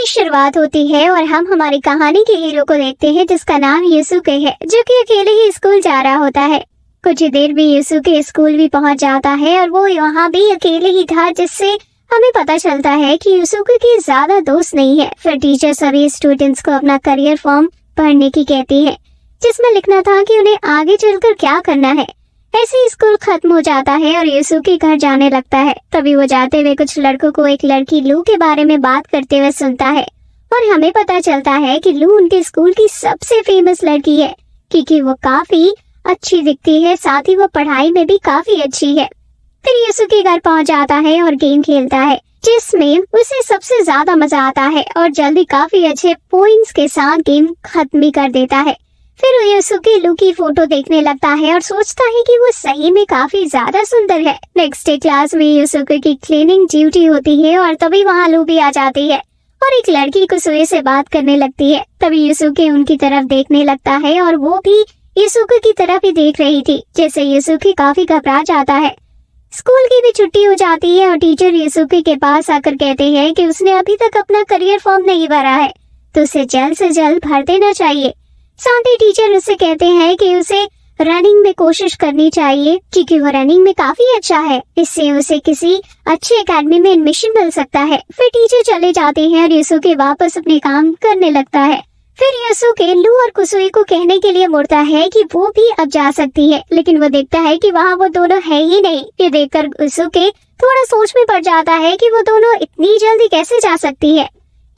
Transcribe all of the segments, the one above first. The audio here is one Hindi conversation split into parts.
शुरुआत होती है और हम हमारी कहानी के हीरो को देखते हैं जिसका नाम यूसुके है, जो कि अकेले ही स्कूल जा रहा होता है। कुछ ही देर में यूसुके स्कूल भी पहुंच जाता है और वो वहाँ भी अकेले ही था, जिससे हमें पता चलता है कि यूसुके की ज्यादा दोस्त नहीं है। फिर टीचर सभी स्टूडेंट्स को अपना करियर फॉर्म पढ़ने की कहती है, जिसमें लिखना था कि उन्हें आगे चलकर क्या करना है। ऐसे ही स्कूल खत्म हो जाता है और यूसुके घर जाने लगता है। तभी वो जाते हुए कुछ लड़कों को एक लड़की लू के बारे में बात करते हुए सुनता है और हमें पता चलता है कि लू उनके स्कूल की सबसे फेमस लड़की है, क्योंकि वो काफी अच्छी दिखती है, साथ ही वो पढ़ाई में भी काफी अच्छी है। फिर यूसुके घर पहुंच जाता है और गेम खेलता है, जिसमें उसे सबसे ज्यादा मजा आता है और जल्दी काफी अच्छे पॉइंट्स के साथ गेम खत्म भी कर देता है। फिर यूसुके लू की फोटो देखने लगता है और सोचता है कि वो सही में काफी ज्यादा सुंदर है। नेक्स्ट डे क्लास में यूसुके की क्लीनिंग ड्यूटी होती है और तभी वहाँ लू भी आ जाती है और एक लड़की कुसुए से बात करने लगती है। तभी यूसुके उनकी तरफ देखने लगता है और वो भी यूसुके की तरफ ही देख रही थी, जैसे यूसुके काफी घबरा जाता है। स्कूल की भी छुट्टी हो जाती है और टीचर यूसुके के पास आकर कहते हैं कि उसने अभी तक अपना करियर फॉर्म नहीं भरा है, तो उसे जल्द से जल्द भर देना चाहिए। साथ ही टीचर उससे कहते हैं कि उसे रनिंग में कोशिश करनी चाहिए, क्योंकि वो रनिंग में काफी अच्छा है, इससे उसे किसी अच्छी एकेडमी में एडमिशन मिल सकता है। फिर टीचर चले जाते हैं और यूसुके वापस अपने काम करने लगता है। फिर यूसुके लू और कुसुए को कहने के लिए मुड़ता है कि वो भी अब जा सकती है, लेकिन वो देखता है कि वहाँ वो दोनों है ही नहीं। ये देखकर यूसुके थोड़ा सोच में पड़ जाता है कि वो दोनों इतनी जल्दी कैसे जा सकती है।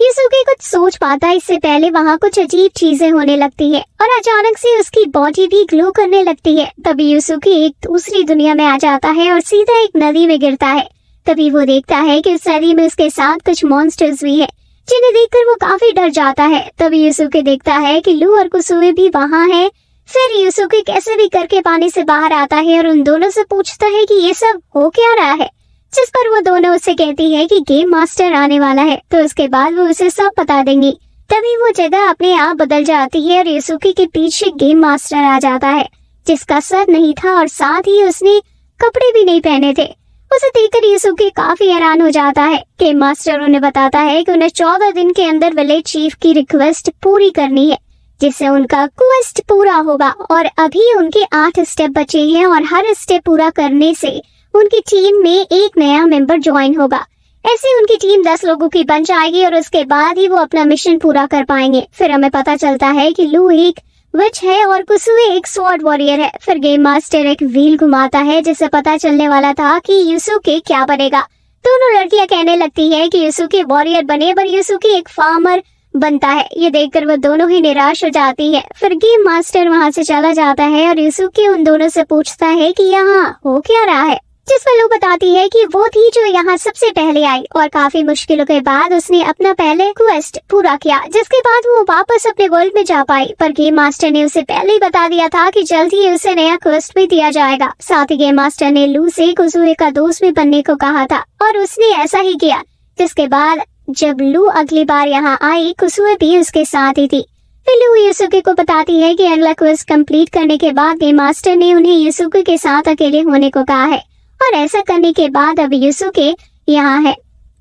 यूसुके कुछ सोच पाता है इससे पहले वहाँ कुछ अजीब चीजें होने लगती है और अचानक से उसकी बॉडी भी ग्लो करने लगती है। तभी यूसुके एक दूसरी दुनिया में आ जाता है और सीधा एक नदी में गिरता है। तभी वो देखता है कि उस नदी में उसके साथ कुछ मॉन्स्टर्स भी है, जिन्हें देखकर वो काफी डर जाता है। तभी यूसुके देखता है कि लू और कुसुए भी वहाँ है। फिर यूसुके कैसे भी करके पानी से बाहर आता है और उन दोनों से पूछता है कि ये सब हो क्या रहा है, जिस पर वो दोनों उससे कहती है कि गेम मास्टर आने वाला है, तो उसके बाद वो उसे सब बता देंगी। तभी वो जगह अपने आप बदल जाती है और यूसुके के पीछे गेम मास्टर आ जाता है, जिसका सर नहीं था और साथ ही उसने कपड़े भी नहीं पहने थे। उसे देखकर यूसुके काफी हैरान हो जाता है। गेम मास्टर उन्हें बताता है कि उन्हें 14 दिन के अंदर विलेज चीफ की रिक्वेस्ट पूरी करनी है, जिससे उनका क्वेस्ट पूरा होगा। और अभी उनके 8 स्टेप बचे हैं और हर स्टेप पूरा करने से उनकी टीम में एक नया मेंबर ज्वाइन होगा। ऐसे उनकी टीम 10 लोगों की बन जाएगी और उसके बाद ही वो अपना मिशन पूरा कर पाएंगे। फिर हमें पता चलता है कि लू एक विच है और कुसुए एक स्वॉर्ड वॉरियर है। फिर गेम मास्टर एक व्हील घुमाता है, जिससे पता चलने वाला था कि यूसुके क्या बनेगा। दोनों लड़कियां कहने लगती है कि यूसुके वॉरियर बने, पर यूसुके एक फार्मर बनता है। ये देखकर वो दोनों ही निराश हो जाती है। फिर गेम मास्टर वहाँ से चला जाता है और यूसुके उन दोनों से पूछता है कि यहाँ हो क्या रहा है, जिस पर लू बताती है कि वो थी जो यहाँ सबसे पहले आई और काफी मुश्किलों के बाद उसने अपना पहले क्वेस्ट पूरा किया, जिसके बाद वो वापस अपने वर्ल्ड में जा पाई। पर गेम मास्टर ने उसे पहले ही बता दिया था कि जल्द ही उसे नया क्वेस्ट भी दिया जाएगा। साथ ही गेम मास्टर ने लू से कुसुए का दोस्त भी बनने को कहा था और उसने ऐसा ही किया, जिसके बाद जब लू अगली बार यहाँ आई, कुसुए भी उसके साथ ही थी। फिर लू यूसुके को बताती है कि अगला क्वेस्ट कंप्लीट करने के बाद गेम मास्टर ने उन्हें यूसुके के साथ अकेले होने को कहा है और ऐसा करने के बाद अब यूसुके यहाँ है।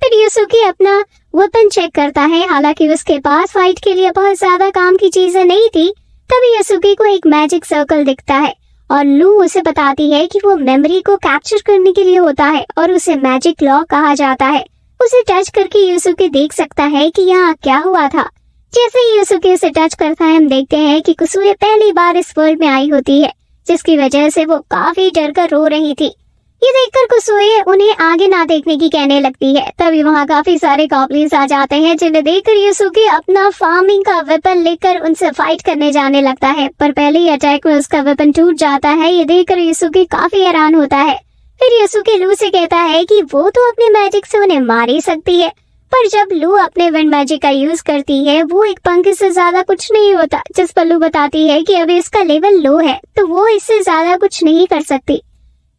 फिर यूसुके अपना वेपन चेक करता है, हालांकि उसके पास फाइट के लिए बहुत ज्यादा काम की चीजें नहीं थी। तभी यूसुके को एक मैजिक सर्कल दिखता है और लू उसे बताती है कि वो मेमोरी को कैप्चर करने के लिए होता है और उसे मैजिक लॉक कहा जाता है। उसे टच करके यूसुके देख सकता है कि यहाँ क्या हुआ था। जैसे ही यूसुके उसे टच करता है, हम देखते हैं कि कुसुए पहली बार इस वर्ल्ड में आई होती है, जिसकी वजह से वो काफी डर कर रो रही थी। ये देखकर कुसुए उन्हें आगे ना देखने की कहने लगती है। तभी वहाँ काफी सारे गॉब्लिन्स आ जाते हैं, जिन्हें देखकर यूसुके अपना फार्मिंग का वेपन लेकर उनसे फाइट करने जाने लगता है, पर पहले ही अटैक में उसका वेपन टूट जाता है। ये देखकर यूसुके काफी हैरान होता है। फिर यूसुके लू से कहता है कि वो तो अपने मैजिक से उन्हें मार ही सकती है, पर जब लू अपने विंड मैजिक का यूज करती है वो एक पंख से ज्यादा कुछ नहीं होता। जिस पर लू बताती है कि अभी इसका लेवल लो है, तो वो इससे ज्यादा कुछ नहीं कर सकती।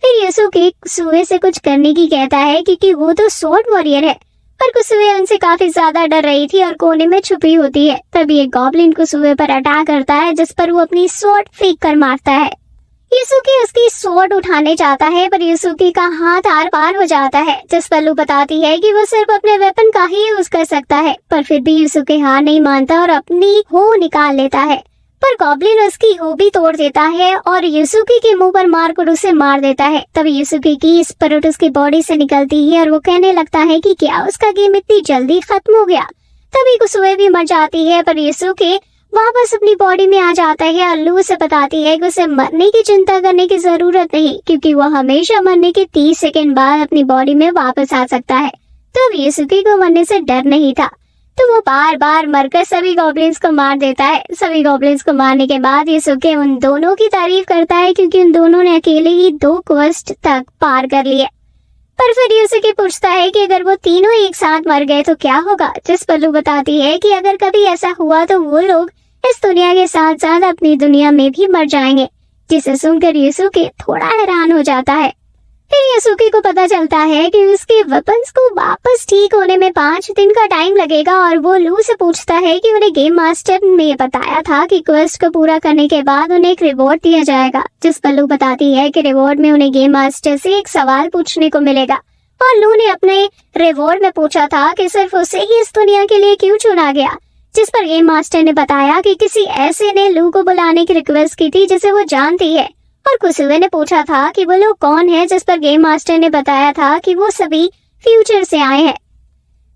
फिर यूसुके कुसुए से कुछ करने की कहता है, क्योंकि वो तो स्वॉर्ड वॉरियर है, पर कुसुए उनसे काफी ज्यादा डर रही थी और कोने में छुपी होती है। तभी एक गॉब्लिन कुसुए पर अटैक करता है, जिस पर वो अपनी स्वॉर्ड फेंक कर मारता है। यूसुके उसकी स्वॉर्ड उठाने जाता है, पर यूसुके का हाथ आर पार हो जाता है, जिस पर लू बताती है कि वो सिर्फ अपने वेपन का ही यूज कर सकता है। पर फिर भी यूसुके हार नहीं मानता और अपनी हो निकाल लेता है, पर गॉब्लिन उसकी हो भी तोड़ देता है और यूसुके के मुंह पर मारकर उसे मार देता है। तभी यूसुके की स्पिरिट उसकी बॉडी से निकलती है और वो कहने लगता है कि क्या उसका गेम इतनी जल्दी खत्म हो गया। तभी कुसुए भी मर जाती है, पर यूसुके वापस अपनी बॉडी में आ जाता है और लू उसे बताती है कि उसे मरने की चिंता करने की जरूरत नहीं, क्योंकि वो हमेशा मरने के 30 सेकंड बाद अपनी बॉडी में वापस आ सकता है। तो यूसुके को मरने से डर नहीं था, तो वो बार बार मरकर सभी गॉब्लिन्स को मार देता है। सभी गॉब्लिन्स को मारने के बाद यूसुके उन दोनों की तारीफ करता है, क्योंकि उन दोनों ने अकेले ही 2 क्वेस्ट तक पार कर लिए। पर फिर यूसुके पूछता है कि अगर वो तीनों एक साथ मर गए तो क्या होगा, जिस पर लू बताती है कि अगर कभी ऐसा हुआ तो वो लोग इस दुनिया के साथ साथ अपनी दुनिया में भी मर जाएंगे, जिसे सुनकर यूसुके थोड़ा हैरान हो जाता है। फिर यूसुके को पता चलता है कि उसके वेपन्स को वापस ठीक होने में 5 दिन का टाइम लगेगा और वो लू से पूछता है कि उन्हें गेम मास्टर ने बताया था कि क्वेस्ट को पूरा करने के बाद उन्हें एक रिवॉर्ड दिया जाएगा, जिस पर लू बताती है कि रिवॉर्ड में उन्हें गेम मास्टर से एक सवाल पूछने को मिलेगा। और लू ने अपने रिवॉर्ड में पूछा था कि सिर्फ उसे ही इस दुनिया के लिए क्यों चुना गया, जिस पर गेम मास्टर ने बताया कि किसी ऐसे ने लू को बुलाने की रिक्वेस्ट की थी जिसे वो जानती है। और कुसुए ने पूछा था कि वो लोग कौन है, जिस पर गेम मास्टर ने बताया था कि वो सभी फ्यूचर से आए हैं।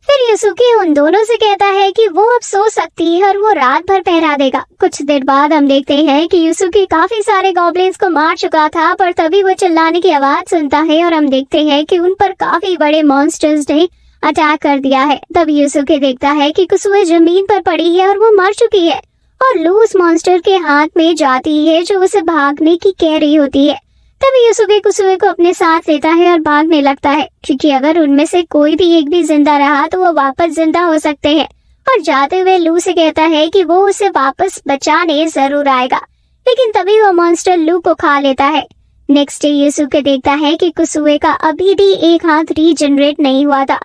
फिर यूसुके उन दोनों से कहता है कि वो अब सो सकती है और वो रात भर पहरा देगा। कुछ देर बाद हम देखते हैं कि यूसुके काफी सारे गॉब्लिन्स को मार चुका था, पर तभी वो चिल्लाने की आवाज सुनता है और हम देखते हैं कि उन पर काफी बड़े मॉन्स्टर्स ने अटैक कर दिया है। तब यूसुके देखता है कि कुसुए जमीन पर पड़ी है और वो मर चुकी है, और लू उस मॉन्स्टर के हाथ में जाती है जो उसे भागने की कह रही होती है। तभी यूसुके कुसुए को अपने साथ लेता है और भागने लगता है, क्योंकि अगर उनमें से कोई भी एक भी जिंदा रहा तो वो वापस जिंदा हो सकते हैं। और जाते हुए लू से कहता है कि वो उसे वापस बचाने जरूर आएगा, लेकिन तभी वो मॉन्स्टर लू को खा लेता है। नेक्स्ट डे यूसुके देखता है कि कुसुए का अभी भी एक हाथ रीजनरेट नहीं हुआ था,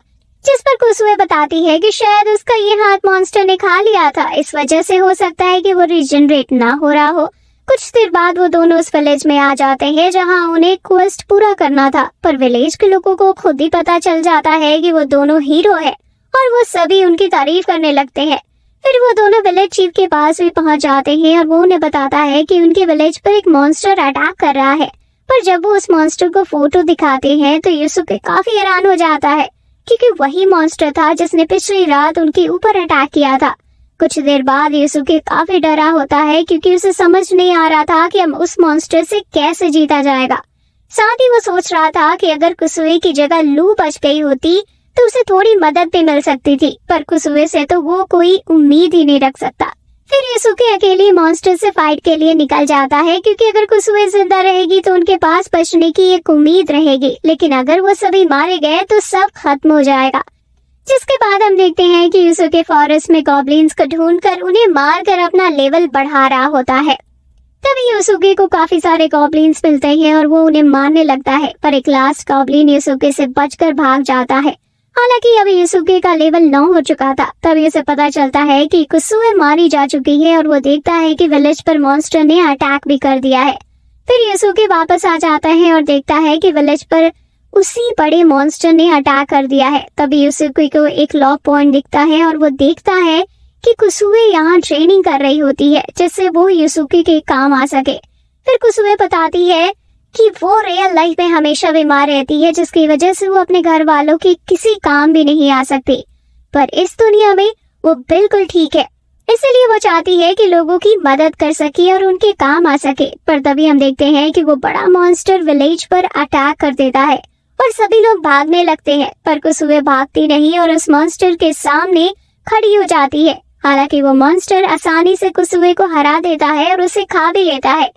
जिस पर कुसुए बताती है कि शायद उसका ये हाथ मॉन्स्टर ने खा लिया था, इस वजह से हो सकता है कि वो रीजनरेट ना हो रहा हो। कुछ देर बाद वो दोनों उस विलेज में आ जाते हैं जहां उन्हें क्वेस्ट पूरा करना था, पर विलेज के लोगों को खुद ही पता चल जाता है कि वो दोनों हीरो है और वो सभी उनकी तारीफ करने लगते हैं। फिर वो दोनों विलेज चीफ के पास भी पहुंच जाते हैं और वो उन्हें बताता है कि उनके विलेज पर एक मॉन्स्टर अटैक कर रहा है। पर जब वो उस मॉन्स्टर को फोटो दिखाते हैं तो यूसुके काफी हैरान हो जाता है, क्योंकि वही मॉन्स्टर था जिसने पिछली रात उनके ऊपर अटैक किया था। कुछ देर बाद यूसुके काफी डरा होता है, क्योंकि उसे समझ नहीं आ रहा था कि हम उस मॉन्स्टर से कैसे जीता जाएगा। साथ ही वो सोच रहा था कि अगर कुसुए की जगह लू बच गई होती तो उसे थोड़ी मदद भी मिल सकती थी, पर कुसुए से तो वो कोई उम्मीद ही नहीं रख सकता। फिर यूसुके अकेले मॉन्स्टर से फाइट के लिए निकल जाता है, क्योंकि अगर कुसुए जिंदा रहेगी तो उनके पास बचने की एक उम्मीद रहेगी, लेकिन अगर वो सभी मारे गए तो सब खत्म हो जाएगा। जिसके बाद हम देखते हैं कि यूसुके फॉरेस्ट में गॉब्लिन्स को ढूंढकर उन्हें मारकर अपना लेवल बढ़ा रहा होता है। तभी यूसुके को काफी सारे गॉब्लिन्स मिलते हैं और वो उन्हें मारने लगता है, पर एक लास्ट गॉब्लिन यूसुके से बचकर भाग जाता है। हालांकि अभी यूसुके का लेवल 9 हो चुका था। तभी उसे पता चलता है कि कुसुए मारी जा चुकी है और वो देखता है कि विलेज पर मॉन्स्टर ने अटैक भी कर दिया है। फिर यूसुके वापस आ जाता है और देखता है कि विलेज पर उसी बड़े मॉन्स्टर ने अटैक कर दिया है। तभी यूसुके को एक लॉक पॉइंट दिखता है और वो देखता है कि कुसुए यहाँ ट्रेनिंग कर रही होती है, जिससे वो यूसुके के काम आ सके। फिर कुसुए बताती है कि वो रियल लाइफ में हमेशा बीमार रहती है, जिसकी वजह से वो अपने घर वालों के किसी काम भी नहीं आ सकती, पर इस दुनिया में वो बिल्कुल ठीक है, इसलिए वो चाहती है कि लोगों की मदद कर सके और उनके काम आ सके। पर तभी हम देखते हैं कि वो बड़ा मॉन्स्टर विलेज पर अटैक कर देता है और सभी लोग भागने लगते हैं, पर कुसुए भागती नहीं और उस मॉन्स्टर के सामने खड़ी हो जाती है। हालांकि वो मॉन्स्टर आसानी से कुसुए को हरा देता है और उसे खा भी लेता है।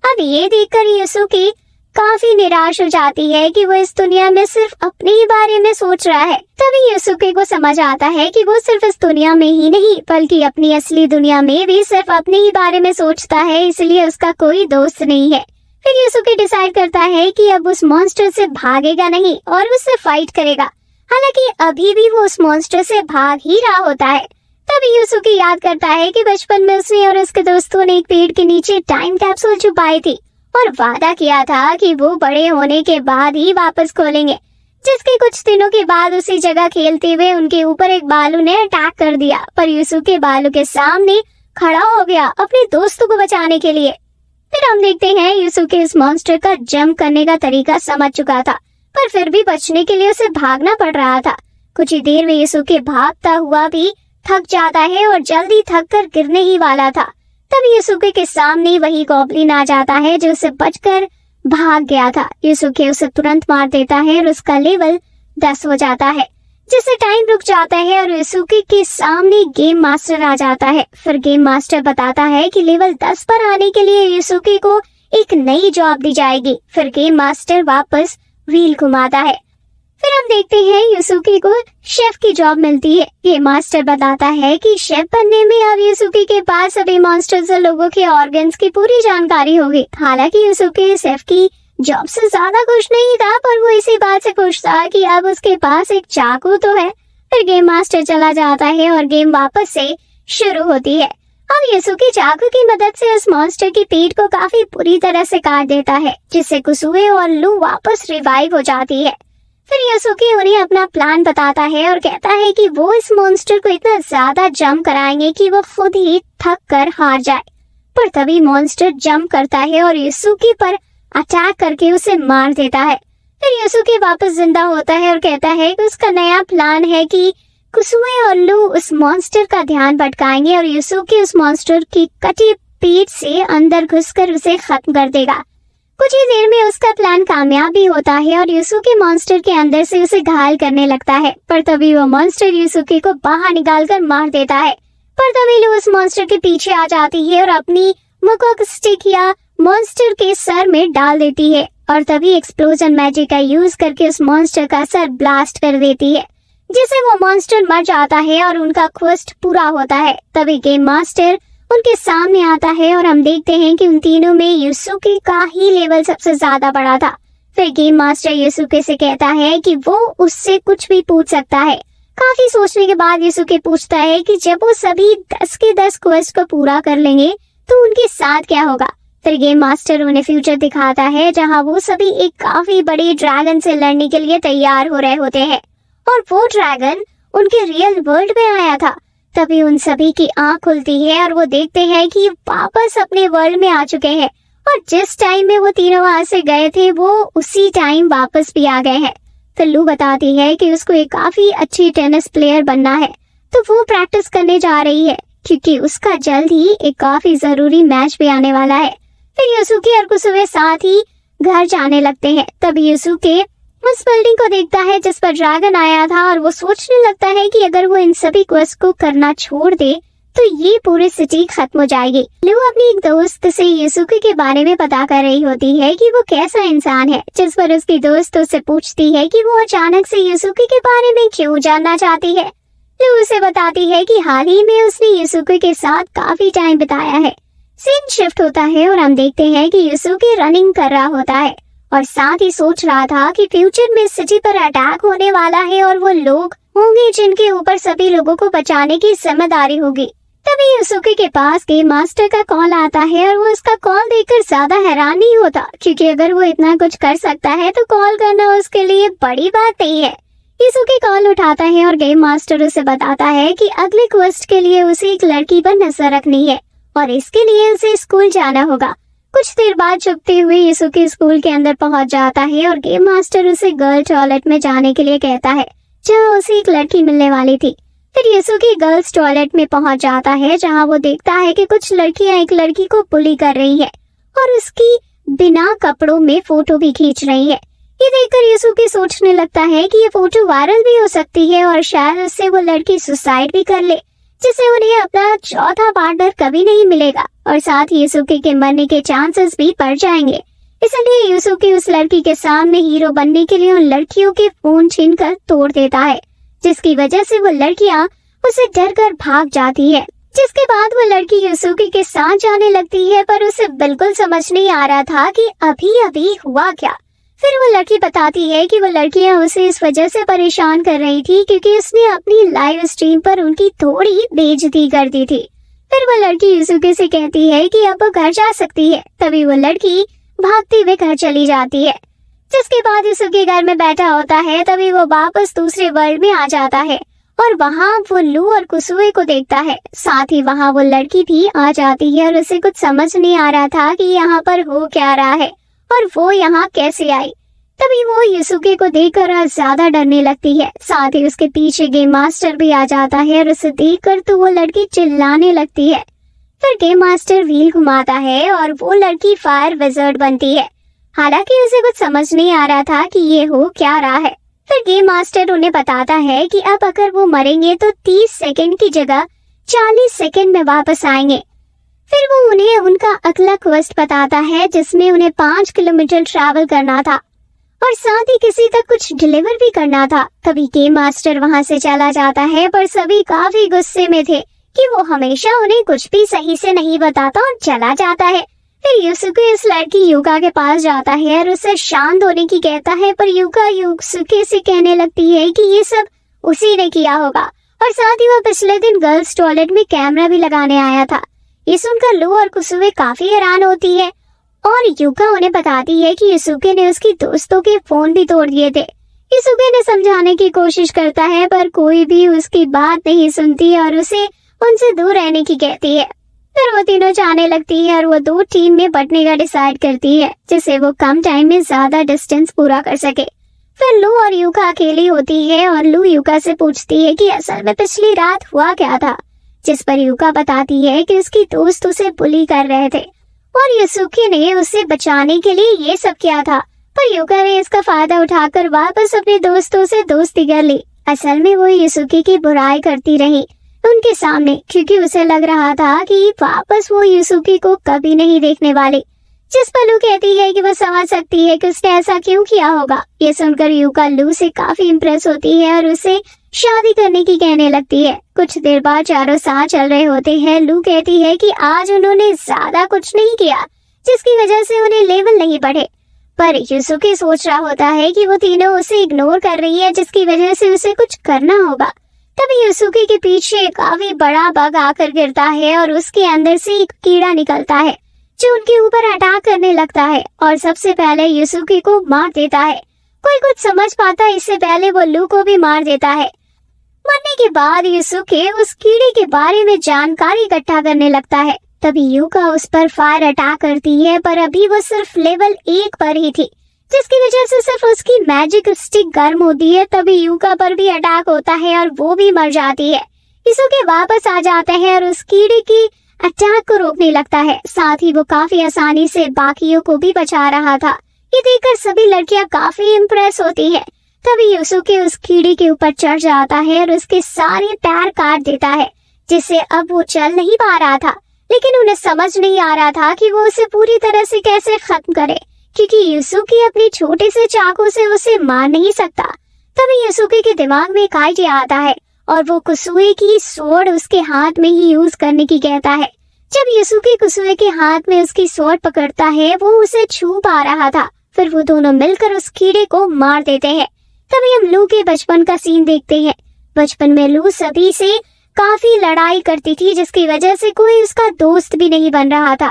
अब ये देखकर यूसुके काफी निराश हो जाती है कि वो इस दुनिया में सिर्फ अपने ही बारे में सोच रहा है। तभी यूसुके को समझ आता है कि वो सिर्फ इस दुनिया में ही नहीं बल्कि अपनी असली दुनिया में भी सिर्फ अपने ही बारे में सोचता है, इसलिए उसका कोई दोस्त नहीं है। फिर यूसुके डिसाइड करता है कि अब उस मॉन्स्टर से भागेगा नहीं और उससे फाइट करेगा। हालांकि अभी भी वो उस मॉन्स्टर से भाग ही रहा होता है। तभी यूसुके याद करता है कि बचपन में उसने और उसके दोस्तों ने एक पेड़ के नीचे टाइम कैप्सूल छुपाई थी और वादा किया था कि वो बड़े होने के बाद ही वापस खोलेंगे। जिसके कुछ दिनों के बाद उसी जगह खेलते हुए उनके ऊपर एक बालू ने अटैक कर दिया, पर युसुके बालू के सामने खड़ा हो गया अपने दोस्तों को बचाने के लिए। फिर हम देखते हैं युसुके इस मॉन्स्टर का जंप करने का तरीका समझ चुका था, पर फिर भी बचने के लिए उसे भागना पड़ रहा था। कुछ ही देर में युसुके भागता हुआ भी थक जाता है और जल्दी थक कर गिरने ही वाला था। तब युसुके के सामने वही गॉब्लिन आ जाता है जो उसे बचकर भाग गया था। युसुके उसे तुरंत मार देता है और उसका लेवल 10 हो जाता है, जिससे टाइम रुक जाता है और युसुके के सामने गेम मास्टर आ जाता है। फिर गेम मास्टर बताता है कि लेवल 10 पर आने के लिए युसुके को एक नई जॉब दी जाएगी। फिर गेम मास्टर वापस व्हील घुमाता है। फिर हम देखते हैं युसुके को शेफ की जॉब मिलती है। गेम मास्टर बताता है कि शेफ बनने में अब युसुके के पास सभी मॉन्स्टर्स और लोगों के ऑर्गन्स की पूरी जानकारी होगी। हालांकि युसुके शेफ की जॉब से ज्यादा खुश नहीं था, पर वो इसी बात से खुश था कि अब उसके पास एक चाकू तो है। फिर गेम मास्टर चला जाता है और गेम वापस से शुरू होती है। अब युसुके चाकू की मदद से उस मॉन्स्टर की पीठ को काफी बुरी तरह से काट देता है, जिससे कुसुए और लू वापस रिवाइव हो जाती है। फिर युसुके उन्हें अपना प्लान बताता है और कहता है कि वो इस मॉन्स्टर को इतना ज्यादा जंप कराएंगे कि वो खुद ही थक कर हार जाए। पर तभी मॉन्स्टर जंप करता है और युसुके पर अटैक करके उसे मार देता है। फिर युसुके वापस जिंदा होता है और कहता है कि उसका नया प्लान है कि कुसुए और लू उस मॉन्स्टर का ध्यान भटकाएंगे और युसुके उस मॉन्स्टर की कटी पीठ से अंदर घुसकर उसे खत्म कर देगा। कुछ ही देर में उसका प्लान कामयाब भी होता है और युसुके मॉन्स्टर के अंदर से उसे घायल करने लगता है, पर तभी वो मॉन्स्टर युसुके को बाहर निकालकर मार देता है। पर तभी लू उस मॉन्स्टर के पीछे आ जाती है और अपनी मुकोक स्टिक या मॉन्स्टर के सर में डाल देती है और तभी एक्सप्लोजन मैजिक का यूज करके उस मॉन्स्टर का सर ब्लास्ट कर देती है, जिससे वो मॉन्स्टर मर जाता है और उनका क्वेस्ट पूरा होता है। तभी गेम मास्टर उनके सामने आता है और हम देखते हैं कि उन तीनों में युसुके का ही लेवल सबसे ज्यादा बड़ा था। फिर गेम मास्टर युसुके से कहता है कि वो उससे कुछ भी पूछ सकता है। काफी सोचने के बाद युसुके पूछता है कि जब वो सभी 10 के 10 क्वेस्ट को पूरा कर लेंगे तो उनके साथ क्या होगा। फिर गेम मास्टर उन्हें फ्यूचर दिखाता है जहाँ वो सभी एक काफी बड़े ड्रैगन से लड़ने के लिए तैयार हो रहे होते हैं और वो ड्रैगन उनके रियल वर्ल्ड में आया था। तभी उन सभी की आंख खुलती है और वो देखते हैं कि वापस अपने वर्ल्ड में आ चुके हैं और जिस टाइम में वो तीनों वहां से गए थे वो उसी टाइम वापस भी आ गए हैं। फिर लू बताती है कि उसको एक काफी अच्छी टेनिस प्लेयर बनना है, तो वो प्रैक्टिस करने जा रही है क्योंकि उसका जल्द ही एक काफी जरूरी मैच भी आने वाला है। फिर युसुके और कुसुए साथ ही घर जाने लगते हैं। तभी युसुके उस बिल्डिंग को देखता है जिस पर ड्रैगन आया था और वो सोचने लगता है कि अगर वो इन सभी क्वेस्ट को करना छोड़ दे तो ये पूरी सिटी खत्म हो जाएगी। लू अपनी एक दोस्त से युसुके के बारे में पता कर रही होती है कि वो कैसा इंसान है, जिस पर उसकी दोस्त उससे पूछती है कि वो अचानक से युसुके के बारे में क्यों जानना चाहती है। लू उसे बताती है कि हाल ही में उसने युसुके के साथ काफी टाइम बिताया है। सीन शिफ्ट होता है और हम देखते हैं कि युसुके रनिंग कर रहा होता है और साथ ही सोच रहा था कि फ्यूचर में सिटी पर अटैक होने वाला है और वो लोग होंगे जिनके ऊपर सभी लोगों को बचाने की जिम्मेदारी होगी। तभी युसुके के पास गेम मास्टर का कॉल आता है और वो उसका कॉल देखकर ज्यादा हैरान नहीं होता, क्योंकि अगर वो इतना कुछ कर सकता है तो कॉल करना उसके लिए बड़ी बात नहीं है। युसुके कॉल उठाता है और गेम मास्टर उसे बताता है कि अगले क्वेस्ट के लिए उसे एक लड़की पर नजर रखनी है और इसके लिए उसे स्कूल जाना होगा। कुछ देर बाद छुपते हुए युसुके स्कूल के अंदर पहुंच जाता है और गेम मास्टर उसे गर्ल टॉयलेट में जाने के लिए कहता है जहां उसे एक लड़की मिलने वाली थी। फिर युसुके गर्ल्स टॉयलेट में पहुंच जाता है जहां वो देखता है कि कुछ लड़कियां एक लड़की को बुली कर रही है और उसकी बिना कपड़ों में फोटो भी खींच रही है। ये देखकर युसुके सोचने लगता है कि ये फोटो वायरल भी हो सकती है और शायद उससे वो लड़की सुसाइड भी कर ले, जिससे उन्हें अपना चौथा पार्टनर कभी नहीं मिलेगा और साथ ही युसुके के मरने के चांसेस भी बढ़ जाएंगे। इसलिए युसुके उस लड़की के सामने हीरो बनने के लिए उन लड़कियों के फोन छीनकर तोड़ देता है, जिसकी वजह से वो लड़कियां उसे डर कर भाग जाती है। जिसके बाद वो लड़की युसुके के साथ जाने लगती है, पर उसे बिल्कुल समझ नहीं आ रहा था कि अभी अभी हुआ क्या। फिर वो लड़की बताती है कि वो लड़कियां उसे इस वजह से परेशान कर रही थी क्योंकि उसने अपनी लाइव स्ट्रीम पर उनकी थोड़ी बेइज्जती कर दी थी। फिर वो लड़की युसुके से कहती है कि अब वो घर जा सकती है। तभी वो लड़की भागते हुए घर चली जाती है। जिसके बाद यूसुके घर में बैठा होता है, तभी वो वापस दूसरे वर्ल्ड में आ जाता है और वहाँ वो लू और कुसुए को देखता है। साथ ही वहाँ वो लड़की भी आ जाती है और उसे कुछ समझ नहीं आ रहा था कि यहाँ पर हो क्या रहा है और वो यहाँ कैसे आई। तभी वो यूसुके को देखकर और ज्यादा डरने लगती है। साथ ही उसके पीछे गेम मास्टर भी आ जाता है और उसे देखकर तो वो लड़की चिल्लाने लगती है। फिर गेम मास्टर व्हील घुमाता है और वो लड़की फायर विज़र्ड बनती है। हालांकि उसे कुछ समझ नहीं आ रहा था कि ये हो क्या रहा है। फिर गेम मास्टर उन्हें बताता है कि अब अगर वो मरेंगे तो 30 सेकंड की जगह 40 सेकंड में वापस आएंगे। फिर वो उन्हें उनका अगला क्वेस्ट बताता है जिसमें उन्हें 5 किलोमीटर ट्रैवल करना था और साथ ही किसी तक कुछ डिलीवर भी करना था। तभी गेम मास्टर वहां से चला जाता है, पर सभी काफी गुस्से में थे कि वो हमेशा उन्हें कुछ भी सही से नहीं बताता और चला जाता है। फिर यूसुके इस लड़की युका के पास जाता है और उसे शांत होने की कहता है, पर युका यूसुके से कहने लगती है कि ये सब उसी ने किया होगा और साथ ही वो पिछले दिन गर्ल्स टॉयलेट में कैमरा भी लगाने आया था। ये सुनकर लू और कुसुए काफी हैरान होती है और युका उन्हें बताती है कि यूसुके ने उसकी दोस्तों के फोन भी तोड़ दिए थे। यूसुके ने समझाने की कोशिश करता है, पर कोई भी उसकी बात नहीं सुनती और उसे उनसे दूर रहने की कहती है। फिर वो तीनों जाने लगती है और वो 2 टीम में बंटने का डिसाइड करती है, जिससे वो कम टाइम में ज्यादा डिस्टेंस पूरा कर सके। फिर लू और युका अकेली होती है और लू युका से पूछती है कि असल में पिछली रात हुआ क्या था, जिस पर युका बताती है कि उसकी दोस्त उसे बुली कर रहे थे और यूसुके ने उसे बचाने के लिए ये सब किया था, पर युका ने इसका फायदा उठाकर वापस अपने दोस्तों से दोस्ती कर ली। असल में वो यूसुके की बुराई करती रही उनके सामने, क्योंकि उसे लग रहा था कि वापस वो यूसुके को कभी नहीं देखने वाली। जिस पर लू कहती है कि वो समझ सकती है कि उसने ऐसा क्यों किया होगा। ये सुनकर युका लू से काफी इम्प्रेस होती है और उसे शादी करने की कहने लगती है। कुछ देर बाद चारों साथ चल रहे होते हैं। लू कहती है कि आज उन्होंने ज्यादा कुछ नहीं किया, जिसकी वजह से उन्हें लेवल नहीं बढ़े, पर यूसुके सोच रहा होता है कि वो तीनों उसे इग्नोर कर रही है, जिसकी वजह से उसे कुछ करना होगा। तभी यूसुके के पीछे काफी बड़ा बग आकर गिरता है और उसके अंदर से एक कीड़ा निकलता है जो उनके ऊपर अटैक करने लगता है और सबसे पहले यूसुके को मार देता है। कोई कुछ समझ पाता इससे पहले वो लू को भी मार देता है। मरने के बाद यूसुके उस कीड़े के बारे में जानकारी इकट्ठा करने लगता है। तभी युका उस पर फायर अटैक करती है, पर अभी वो सिर्फ लेवल 1 पर ही थी, जिसकी वजह से सिर्फ उसकी मैजिक स्टिक गर्म होती है। तभी युका पर भी अटैक होता है और वो भी मर जाती है। यूसुके वापस आ जाते हैं और उस कीड़े की अटैक को रोकने लगता है। साथ ही वो काफी आसानी से बाकियों को भी बचा रहा था। ये देखकर सभी लड़कियां काफी इम्प्रेस होती है। तभी यूसुके उस कीड़े के ऊपर चढ़ जाता है और उसके सारे पैर काट देता है, जिससे अब वो चल नहीं पा रहा था। लेकिन उन्हें समझ नहीं आ रहा था कि वो उसे पूरी तरह से कैसे खत्म करे, क्योंकि यूसुके अपने छोटे से चाकू से उसे मार नहीं सकता। तभी यूसुके के दिमाग में एक आइडिया आता है और वो कुसुए की स्वॉर्ड उसके हाथ में ही यूज करने की कहता है। जब यूसुके कुसुए के हाथ में उसकी स्वॉर्ड पकड़ता है, वो उसे छू पा रहा था। फिर वो दोनों मिलकर उस कीड़े को मार देते हैं। तभी हम लू के बचपन का सीन देखते हैं। बचपन में लू सभी से काफी लड़ाई करती थी, जिसकी वजह से कोई उसका दोस्त भी नहीं बन रहा था।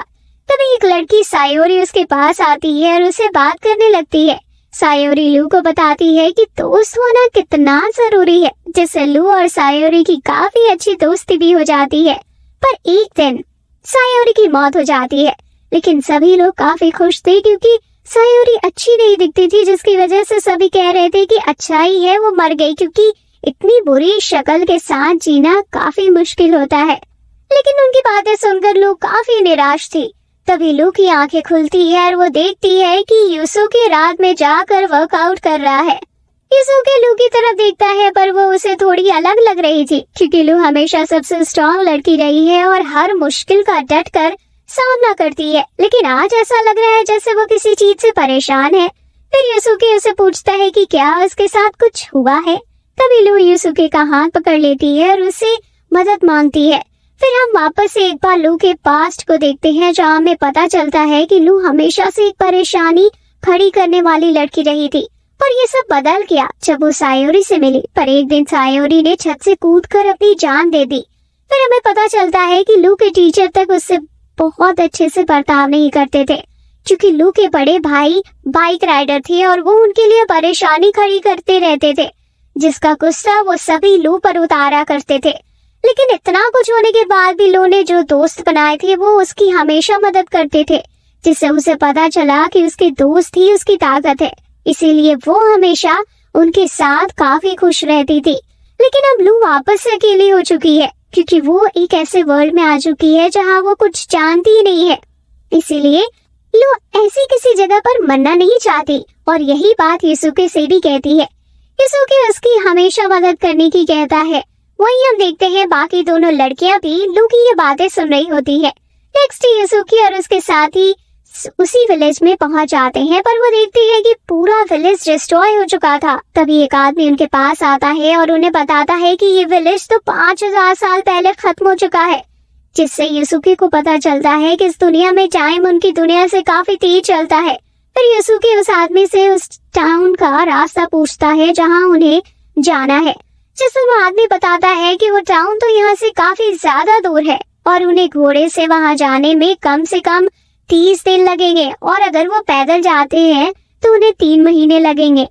तभी एक लड़की सायोरी उसके पास आती है और उसे बात करने लगती है। सायोरी लू को बताती है कि दोस्त होना कितना जरूरी है, जिससे लू और सायोरी की काफी अच्छी दोस्ती भी हो जाती है। पर एक दिन सायोरी की मौत हो जाती है, लेकिन सभी लोग काफी खुश थे क्योंकि सायोरी अच्छी नहीं दिखती थी, जिसकी वजह से सभी कह रहे थे कि अच्छा ही है वो मर गई, क्योंकि इतनी बुरी शक्ल के साथ जीना काफी मुश्किल होता है। लेकिन उनकी बातें सुनकर लू काफी निराश थी। तभी लू की आंखें खुलती है और वो देखती है कि यूसुके रात में जाकर वर्कआउट कर रहा है। यूसुके लू की तरफ देखता है, पर वो उसे थोड़ी अलग लग रही थी, क्योंकि लू हमेशा सबसे स्ट्रॉन्ग लड़की रही है और हर मुश्किल का डट कर सामना करती है। लेकिन आज ऐसा लग रहा है जैसे वो किसी चीज से परेशान है। फिर यूसुके उसे पूछता है कि क्या उसके साथ कुछ हुआ है। तभी लू यूसुके का हाथ पकड़ लेती है और उससे मदद मांगती है। फिर हम वापस से एक बार लू के पास्ट को देखते हैं, जहाँ हमें पता चलता है कि लू हमेशा से एक परेशानी खड़ी करने वाली लड़की रही थी, पर ये सब बदल गया जब वो सायोरी से मिली। पर एक दिन सायोरी ने छत से कूदकर अपनी जान दे दी। फिर हमें पता चलता है कि लू के टीचर तक उससे बहुत अच्छे से बर्ताव नहीं करते थे, क्योंकि लू के बड़े भाई बाइक राइडर थे और वो उनके लिए परेशानी खड़ी करते रहते थे, जिसका गुस्सा वो सभी लू पर उतारा करते थे। लेकिन इतना कुछ होने के बाद भी लू ने जो दोस्त बनाए थे वो उसकी हमेशा मदद करते थे, जिससे उसे पता चला कि उसके दोस्त ही उसकी ताकत है, इसीलिए वो हमेशा उनके साथ काफी खुश रहती थी। लेकिन अब लू वापस से अकेली हो चुकी है, क्योंकि वो एक ऐसे वर्ल्ड में आ चुकी है जहाँ वो कुछ जानती ही नहीं है। इसीलिए लू ऐसी किसी जगह पर मरना नहीं चाहती और यही बात युसुके से भी कहती है। युसुके उसकी हमेशा मदद करने की कहता है। वहीं हम देखते हैं बाकी दोनों लड़कियां भी लू की ये बातें सुन रही होती है। नेक्स्ट युसुके और उसके साथी उसी विलेज में पहुंच जाते हैं, पर वो देखते हैं कि पूरा विलेज डिस्ट्रॉय हो चुका था। तभी एक आदमी उनके पास आता है और उन्हें बताता है कि ये विलेज तो 5000 साल पहले खत्म हो चुका है, जिससे युसुके को पता चलता है कि इस दुनिया में टाइम उनकी दुनिया से काफी तेज चलता है। फिर युसुके उस आदमी से उस टाउन का रास्ता पूछता है जहाँ उन्हें जाना है, जिसमें वो आदमी बताता है कि वो टाउन तो यहाँ से काफी ज्यादा दूर है और उन्हें घोड़े से वहाँ जाने में कम से कम 30 दिन लगेंगे, और अगर वो पैदल जाते हैं तो उन्हें 3 महीने लगेंगे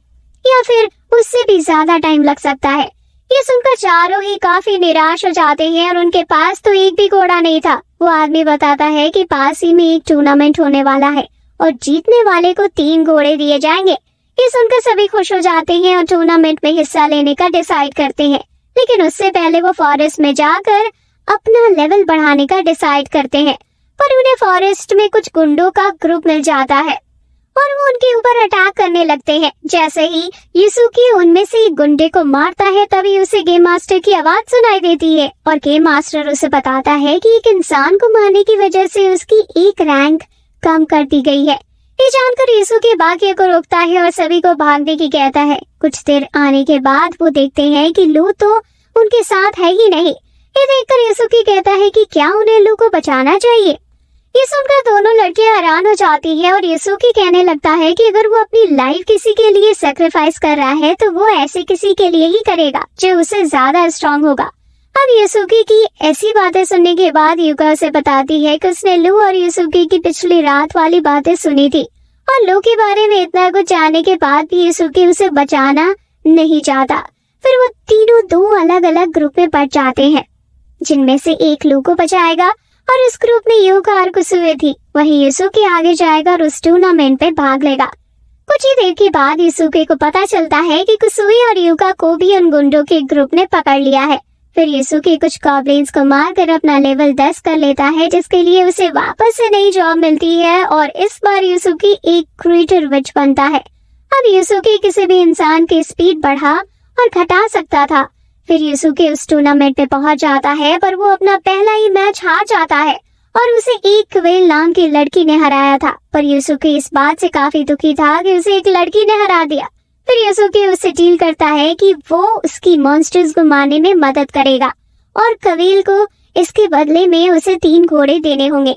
या फिर उससे भी ज्यादा टाइम लग सकता है। ये सुनकर चारों ही काफी निराश हो जाते हैं और उनके पास तो एक भी घोड़ा नहीं था। वो आदमी बताता है कि पास ही में एक टूर्नामेंट होने वाला है और जीतने वाले को 3 घोड़े दिए जाएंगे। ये सुनकर सभी खुश हो जाते हैं और टूर्नामेंट में हिस्सा लेने का डिसाइड करते हैं, लेकिन उससे पहले वो फॉरेस्ट में जाकर अपना लेवल बढ़ाने का डिसाइड करते हैं। पर उन्हें फॉरेस्ट में कुछ गुंडों का ग्रुप मिल जाता है और वो उनके ऊपर अटैक करने लगते हैं। जैसे ही युसुके उनमें से एक गुंडे को मारता है, तभी उसे गेम मास्टर की आवाज सुनाई देती है और गेम मास्टर उसे बताता है कि एक इंसान को मारने की वजह से उसकी एक रैंक कम कर दी गई है। ये जानकर युसुके बाकियों को रोकता है और सभी को भागने की कहता है। कुछ देर आने के बाद वो देखते हैं कि लू तो उनके साथ है ही नहीं। ये देखकर युसुके कहता है कि क्या उन्हें लू को बचाना चाहिए। ये सुनकर दोनों लड़कियां हैरान हो जाती है और युसुके कहने लगता है कि अगर वो अपनी लाइफ किसी के लिए सैक्रिफाइस कर रहा है तो वो ऐसे किसी के लिए ही करेगा जो उससे ज्यादा स्ट्रांग होगा। अब युसुके की ऐसी बातें सुनने के बाद युका उसे बताती है कि उसने लू और युसुके की पिछली रात वाली बातें सुनी थी और लू के बारे में इतना कुछ जानने के बाद भी युसुके उसे बचाना नहीं चाहता। फिर वो तीनों 2 अलग अलग ग्रुप में बट जाते हैं, जिनमें से एक लू को बचाएगा और इस ग्रुप में युका और कुसुए थी। वहीं युसुके आगे जाएगा और उस टूर्नामेंट में भाग लेगा। कुछ ही देर के बाद युसुके को पता चलता है कि कुसुए और युका को भी उन गुंडों के ग्रुप ने पकड़ लिया है। फिर युसुके कुछ गॉब्लिन्स को मारकर अपना लेवल 10 कर लेता है, जिसके लिए उसे वापस से नई जॉब मिलती है और इस बार युसुके एक क्रिएटर विच बनता है। अब युसुके किसी भी इंसान की स्पीड बढ़ा और घटा सकता था। फिर युसुके उस टूर्नामेंट में पहुंच जाता है, पर वो अपना पहला ही मैच हार जाता है और उसे एक क्वेल नाम की लड़की ने हराया था। पर युसुके इस बात से काफी दुखी था कि उसे एक लड़की ने हरा दिया। फिर युसुके उससे डील करता है कि वो उसकी मॉन्स्टर्स को मारने में मदद करेगा और क्वेल को इसके बदले में उसे 3 घोड़े देने होंगे।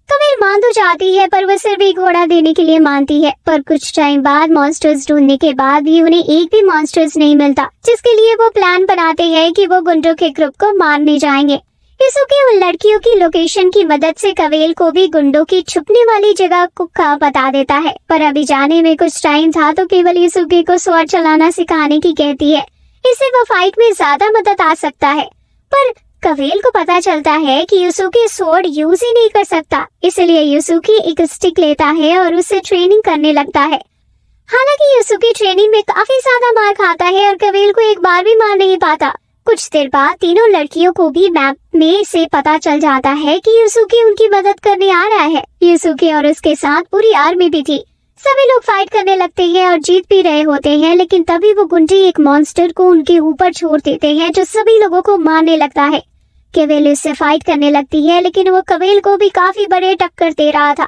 क्वेल मान तो जाती है, पर वो सिर्फ एक घोड़ा देने के लिए मानती है। पर कुछ टाइम बाद मॉन्स्टर्स ढूंढने के बाद भी उन्हें एक भी मॉन्स्टर्स नहीं मिलता, जिसके लिए वो प्लान बनाते हैं कि वो गुंडों के ग्रुप को मारने जाएंगे। युसुके उन लड़कियों की लोकेशन की मदद से क्वेल को भी गुंडों की छुपने वाली जगह को बता देता है। पर अभी जाने में कुछ टाइम था तो केवल युसुके को स्वॉर्ड चलाना सिखाने की कहती है, इससे वो फाइट में ज्यादा मदद आ सकता है। पर क्वेल को पता चलता है कि युसुके स्वॉर्ड यूज ही नहीं कर सकता, इसलिए युसुके एक स्टिक लेता है और उससे ट्रेनिंग करने लगता है। हालांकि युसुके ट्रेनिंग में काफी ज्यादा मार खाता है और क्वेल को एक बार भी मार नहीं पाता। कुछ देर बाद तीनों लड़कियों को भी मैप में से पता चल जाता है कि युसुके उनकी मदद करने आ रहा है। युसुके और उसके साथ पूरी आर्मी भी थी। सभी लोग फाइट करने लगते हैं और जीत भी रहे होते हैं, लेकिन तभी वो गुंडे एक मॉन्स्टर को उनके ऊपर छोड़ देते हैं जो सभी लोगों को मारने लगता है। क्वेल उससे फाइट करने लगती है, लेकिन वो क्वेल को भी काफी बड़े टक्कर दे रहा था।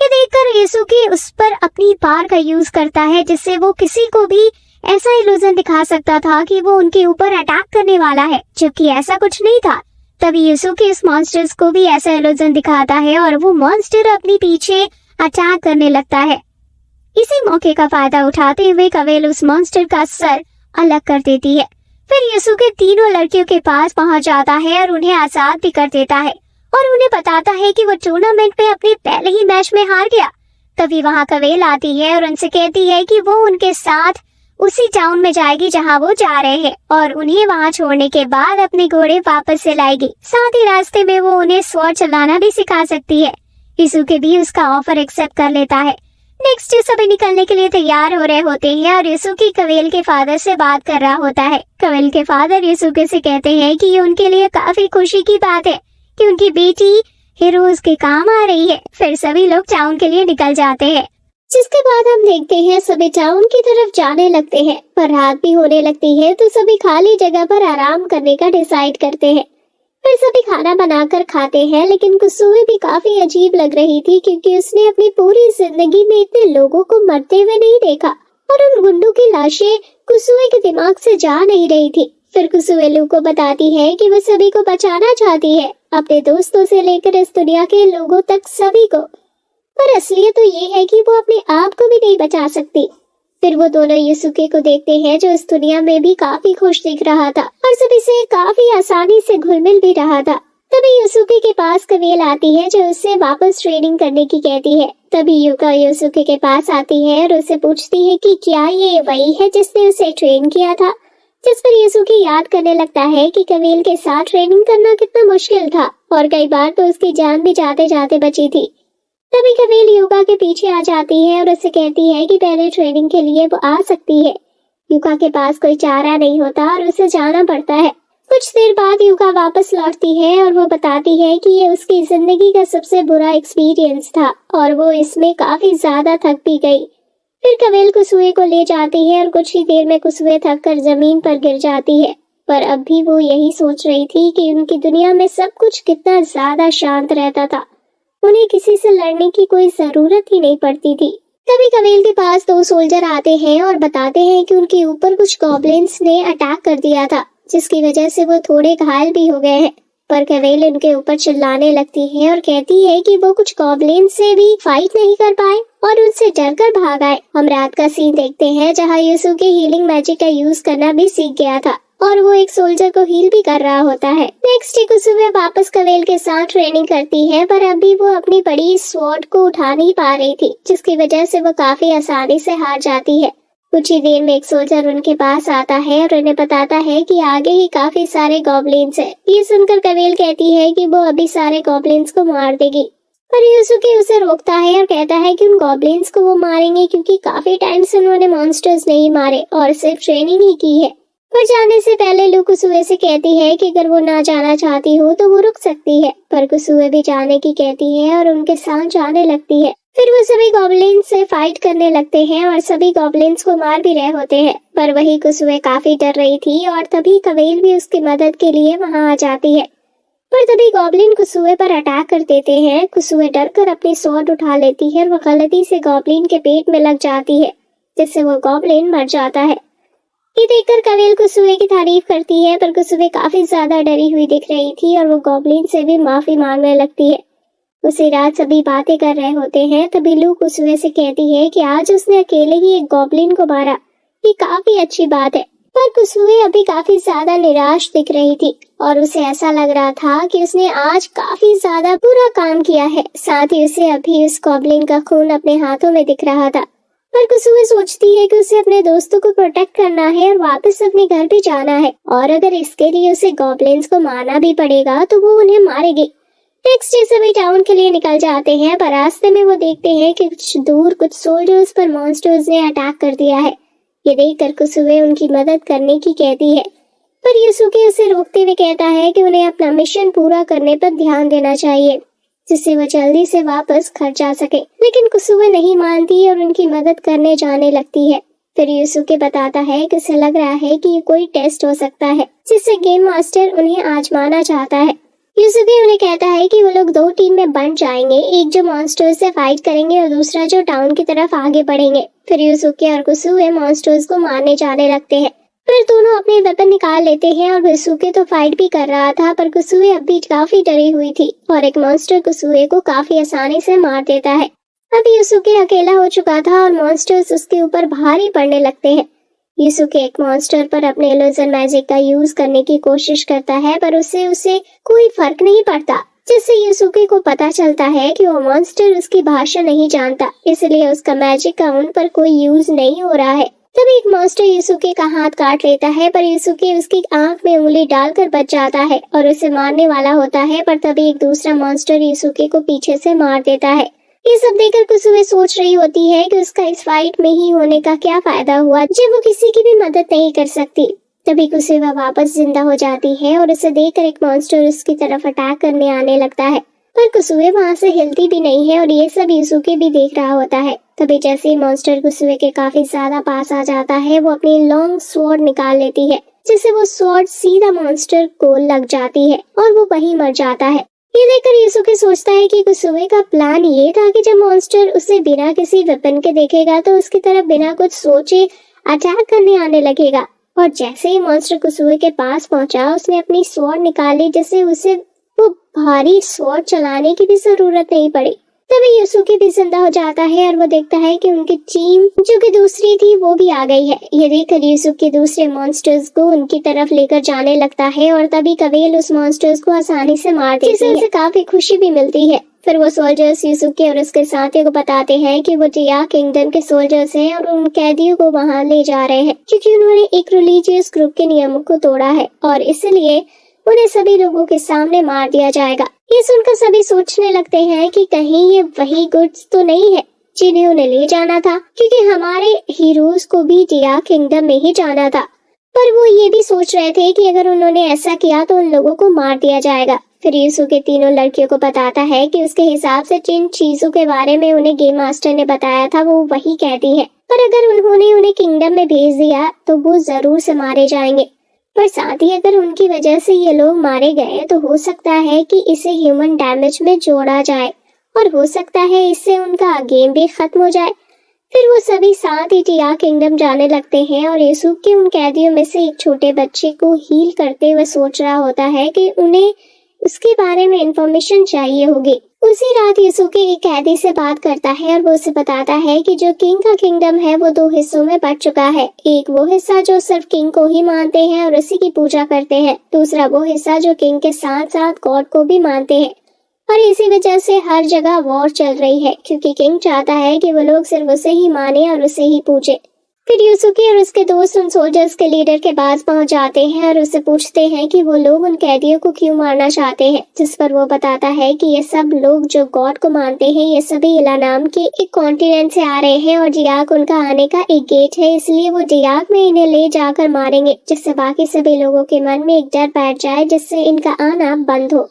ये देखकर युसुके उस पर अपनी पावर का यूज करता है, जिससे वो किसी को भी ऐसा इल्यूजन दिखा सकता था कि वो उनके ऊपर अटैक करने वाला है, जबकि ऐसा कुछ नहीं था। तभी युसुके इस मॉन्स्टर्स को भी ऐसा इल्यूजन दिखाता है और वो मॉन्स्टर अपने पीछे अटैक करने लगता है। इसी मौके का फायदा उठाते हुए क्वेल उस मॉन्स्टर का सर अलग कर देती है। फिर युसुके तीनों लड़कियों के पास पहुंच जाता है और उन्हें आजाद भी कर देता है और उन्हें बताता है कि वो टूर्नामेंट में अपने पहले ही मैच में हार गया। तभी वहाँ कवेल आती है और उनसे कहती है कि वो उनके साथ उसी टाउन में जाएगी जहाँ वो जा रहे हैं और उन्हें वहाँ छोड़ने के बाद अपने घोड़े वापस से लाएगी। साथ ही रास्ते में वो उन्हें स्वॉर्ड चलाना भी सिखा सकती है। युसुके भी उसका ऑफर एक्सेप्ट कर लेता है। नेक्स्ट सभी निकलने के लिए तैयार हो रहे होते हैं और युसुके कवेल के फादर से बात कर रहा होता है। कवेल के फादर युसुके से कहते हैं कि ये उनके लिए काफी खुशी की बात है कि उनकी बेटी हीरोज के काम आ रही है। फिर सभी लोग टाउन के लिए निकल जाते हैं, जिसके बाद हम देखते हैं सभी टाउन की तरफ जाने लगते हैं। पर रात भी होने लगती है तो सभी खाली जगह पर आराम करने का डिसाइड करते हैं। फिर सभी खाना बनाकर खाते हैं, लेकिन कुसुमे भी काफी अजीब लग रही थी क्योंकि उसने अपनी पूरी जिंदगी में इतने लोगों को मरते हुए नहीं देखा और उन गुंडों की लाशें कुसुमे के दिमाग से जा नहीं रही थी। फिर कुसुमे लू को बताती है कि वो सभी को बचाना चाहती है, अपने दोस्तों से लेकर इस दुनिया के लोगों तक सभी को। पर असलियत तो ये है कि वो अपने आप को भी नहीं बचा सकती। फिर वो दोनों युसुके को देखते हैं जो इस दुनिया में भी काफी खुश दिख रहा था और सभी से काफी आसानी से घुल मिल भी रहा था। तभी युसुके के पास कवेल आती है जो उससे वापस ट्रेनिंग करने की कहती है। तभी युका युसुके के पास आती है और उससे पूछती है कि क्या ये वही है जिसने उसे ट्रेन किया था। जिस पर युसुके याद करने लगता है कि कवेल के साथ ट्रेनिंग करना कितना मुश्किल था और कई बार तो उसकी जान भी जाते जाते बची थी। तभी कवेल युका के पीछे आ जाती है और उससे कहती है कि पहले ट्रेनिंग के लिए वो आ सकती है। युका के पास कोई चारा नहीं होता और उसे जाना पड़ता है। कुछ देर बाद युका वापस लौटती है और वो बताती है कि ये उसकी जिंदगी का सबसे बुरा एक्सपीरियंस था और वो इसमें काफी ज्यादा थक भी गई। फिर कवेल कुसुए को ले जाती है और कुछ ही देर में कुसुए थक कर जमीन पर गिर जाती है। पर अब भी वो यही सोच रही थी कि उनकी दुनिया में सब कुछ कितना ज्यादा शांत रहता था, उन्हें किसी से लड़ने की कोई जरूरत ही नहीं पड़ती थी। तभी कवेल के पास दो सोल्जर आते हैं और बताते हैं कि उनके ऊपर कुछ गॉब्लिन्स ने अटैक कर दिया था, जिसकी वजह से वो थोड़े घायल भी हो गए हैं। पर कवेल उनके ऊपर चिल्लाने लगती है और कहती है कि वो कुछ गॉब्लिन से भी फाइट नहीं कर पाए और उनसे डरकर भाग आए। हम रात का सीन देखते हैं जहाँ युसुके हीलिंग मैजिक का यूज करना भी सीख गया था और वो एक सोल्जर को हील भी कर रहा होता है। नेक्स्ट डे कुसुमे वापस कवेल के साथ ट्रेनिंग करती है, पर अभी वो अपनी बड़ी स्वॉर्ड को उठा नहीं पा रही थी, जिसकी वजह से वो काफी आसानी से हार जाती है। कुछ ही देर में एक सोल्जर उनके पास आता है और उन्हें बताता है कि आगे ही काफी सारे गॉब्लिन्स हैं। ये सुनकर कवेल कहती है कि वो अभी सारे गॉब्लिन्स को मार देगी, पर युसुके उसे रोकता है और कहता है कि उन गॉब्लिन्स को वो मारेंगे क्योंकि काफी टाइम से उन्होंने मॉन्स्टर्स नहीं मारे और सिर्फ ट्रेनिंग ही की है। पर जाने से पहले लू कुसुए से कहती है कि अगर वो ना जाना चाहती हो तो वो रुक सकती है, पर कुसुए भी जाने की कहती है और उनके साथ जाने लगती है। फिर वो सभी गॉब्लिन्स से फाइट करने लगते हैं और सभी गॉब्लिन्स को मार भी रहे होते हैं, पर वही कुसुए काफी डर रही थी और तभी कवेल भी उसकी मदद के लिए वहाँ आ जाती है। पर तभी गॉब्लिन कुसुए पर अटैक कर देते हैं। कुसुए डरकर अपनी स्वॉर्ड उठा लेती है और वो गलती से गॉब्लिन के पेट में लग जाती है, जिससे वो गॉब्लिन मर जाता है। ये देखकर कवेल कुसुए की तारीफ करती है, पर कुसुए काफी ज्यादा डरी हुई दिख रही थी और वो गॉब्लिन से भी माफी मांगने लगती है। उसी रात सभी बातें कर रहे होते हैं, तभी लू कुसुए से कहती है कि आज उसने अकेले ही एक गॉब्लिन को मारा, ये काफी अच्छी बात है। पर कुसुए अभी काफी ज्यादा निराश दिख रही थी और उसे ऐसा लग रहा था कि उसने आज काफी ज्यादा बुरा काम किया है। साथ ही उसे अभी उस गॉब्लिन का खून अपने हाथों में दिख रहा था। पर कुसुए सोचती है कि उसे अपने दोस्तों को प्रोटेक्ट करना है और वापस अपने घर भी जाना है, और अगर इसके लिए उसे गॉब्लिन्स को मारना भी पड़ेगा तो वो उन्हें मारेगी। नेक्स्ट डे सभी टाउन के लिए निकल जाते हैं, पर रास्ते में वो देखते हैं कि कुछ दूर कुछ सोल्जर्स पर मॉन्स्टर्स ने अटैक कर दिया है। ये देखकर कुसुए उनकी मदद करने की कहती है, पर युसुके उसे रोकते हुए कहता है कि उन्हें अपना मिशन पूरा करने पर ध्यान देना चाहिए, जिससे वो जल्दी से वापस घर जा सके। लेकिन कुसुए नहीं मानती और उनकी मदद करने जाने लगती है। फिर युसुके बताता है कि उसे लग रहा है कि ये कोई टेस्ट हो सकता है जिससे गेम मास्टर उन्हें आजमाना चाहता है। युसुके उन्हें कहता है कि वो लोग दो टीम में बंट जाएंगे, एक जो मॉन्स्टर्स से फाइट करेंगे और दूसरा जो टाउन की तरफ आगे बढ़ेंगे। फिर युसुके और कुसुए मॉन्स्टर्स को मारने जाने लगते हैं। फिर दोनों अपने वेपन निकाल लेते हैं और युसुके तो फाइट भी कर रहा था, पर कुसुए अब भी काफी डरी हुई थी और एक मॉन्स्टर कुसुए को काफी आसानी से मार देता है। अब युसुके अकेला हो चुका था और मॉन्स्टर्स उसके ऊपर भारी पड़ने लगते हैं। युसुके एक मॉन्स्टर पर अपने इल्यूजन मैजिक का यूज करने की कोशिश करता है, पर उसे कोई फर्क नहीं पड़ता। जिससे यूसुके को पता चलता है कि वो मॉन्स्टर उसकी भाषा नहीं जानता, इसलिए उसका मैजिक का उन पर कोई यूज नहीं हो रहा है। तभी एक मॉन्स्टर यूसुके का हाथ काट लेता है, पर यूसुके उसकी आंख में उंगली डालकर बच जाता है और उसे मारने वाला होता है, पर तभी एक दूसरा मॉन्स्टर यूसुके को पीछे से मार देता है। ये सब देखकर कुसुमे सोच रही होती है कि उसका इस फाइट में ही होने का क्या फायदा हुआ जब वो किसी की भी मदद नहीं कर सकती। तभी कुसुमे वापस जिंदा हो जाती है और उसे देखकर एक मॉन्स्टर उसकी तरफ अटैक करने आने लगता है, पर कुसुमे वहां से हिलती भी नहीं है और ये सब यूसुके भी देख रहा होता है। तभी जैसे ही मॉन्स्टर कुसुमे के काफी ज्यादा पास आ जाता है, वो अपनी लॉन्ग स्वॉर्ड निकाल लेती है, जिससे वो स्वॉर्ड सीधा मॉन्स्टर को लग जाती है और वो वहीं मर जाता है। ये देखकर यूसुके सोचता है कि कुसुमे का प्लान ये था कि जब मॉन्स्टर उसे बिना किसी वेपन के देखेगा तो उसकी तरफ बिना कुछ सोचे अटैक करने आने लगेगा। और जैसे ही मॉन्स्टर कुसुमे के पास पहुंचा, उसने अपनी स्वॉर्ड निकाली, जिससे उसे वो भारी स्वॉर्ड चलाने की भी जरूरत नहीं पड़ी। तभी यूसुके भी जिंदा हो जाता है और वो देखता है कि उनकी टीम जो कि दूसरी थी वो भी आ गई है। ये देखकर यूसुके दूसरे मॉन्स्टर्स को उनकी तरफ लेकर जाने लगता है और तभी कवेल उस मॉन्स्टर्स को आसानी से मार देती है, जिससे उसे काफी खुशी भी मिलती है। फिर वो सोल्जर्स यूसुके और उसके साथियों को बताते हैं कि वो जिया किंगडम के सोल्जर्स हैं और उन कैदियों को वहां ले जा रहे हैं, क्योंकि उन्होंने एक रिलीजियस ग्रुप के नियमों को तोड़ा है और इसलिए उन्हें सभी लोगों के सामने मार दिया जाएगा। ये सुनकर सभी सोचने लगते हैं कि कहीं ये वही गुड्स तो नहीं है जिन्हें उन्हें ले जाना था, क्योंकि हमारे हीरोज को भी जिया किंगडम में ही जाना था। पर वो ये भी सोच रहे थे कि अगर उन्होंने ऐसा किया तो उन लोगों को मार दिया जाएगा। फिर यूसुके तीनों लड़कियों को बताता है कि उसके हिसाब से जिन चीजों के बारे में उन्हें गेम मास्टर ने बताया था वो वही कहती है, पर अगर उन्होंने उन्हें किंगडम में भेज दिया तो वो जरूर से मारे जाएंगे। पर साथ ही अगर उनकी वजह से ये लोग मारे गए तो हो सकता है कि इसे ह्यूमन डैमेज में जोड़ा जाए और हो सकता है इससे उनका गेम भी खत्म हो जाए। फिर वो सभी साथ ही जिया किंगडम जाने लगते हैं और यूसुके उन कैदियों में से एक छोटे बच्चे को हील करते हुए सोच रहा होता है कि उन्हें उसके बारे में इंफॉर्मेशन चाहिए होगी। उसी रात यूसुके एक कैदी से बात करता है और वो उसे बताता है कि जो किंग का किंगडम है वो 2 हिस्सों में बंट चुका है। एक वो हिस्सा जो सिर्फ किंग को ही मानते हैं और उसी की पूजा करते हैं, दूसरा वो हिस्सा जो किंग के साथ साथ गॉड को भी मानते हैं। और इसी वजह से हर जगह वॉर चल रही है, क्योंकि किंग चाहता है कि वो लोग सिर्फ उसे ही माने और उसे ही पूजे। फिर यूसुके और उसके दोस्त उन सोल्जर्स के लीडर के पास पहुंच जाते हैं और उससे पूछते हैं कि वो लोग उन कैदियों को क्यों मारना चाहते हैं, जिस पर वो बताता है कि ये सब लोग जो गॉड को मानते हैं ये सभी इला नाम के एक कॉन्टिनेंट से आ रहे हैं और जियाक उनका आने का एक गेट है, इसलिए वो जियाक में इन्हें ले जाकर मारेंगे, जिससे बाकी सभी लोगों के मन में एक डर बैठ जाए जिससे इनका आना बंद हो।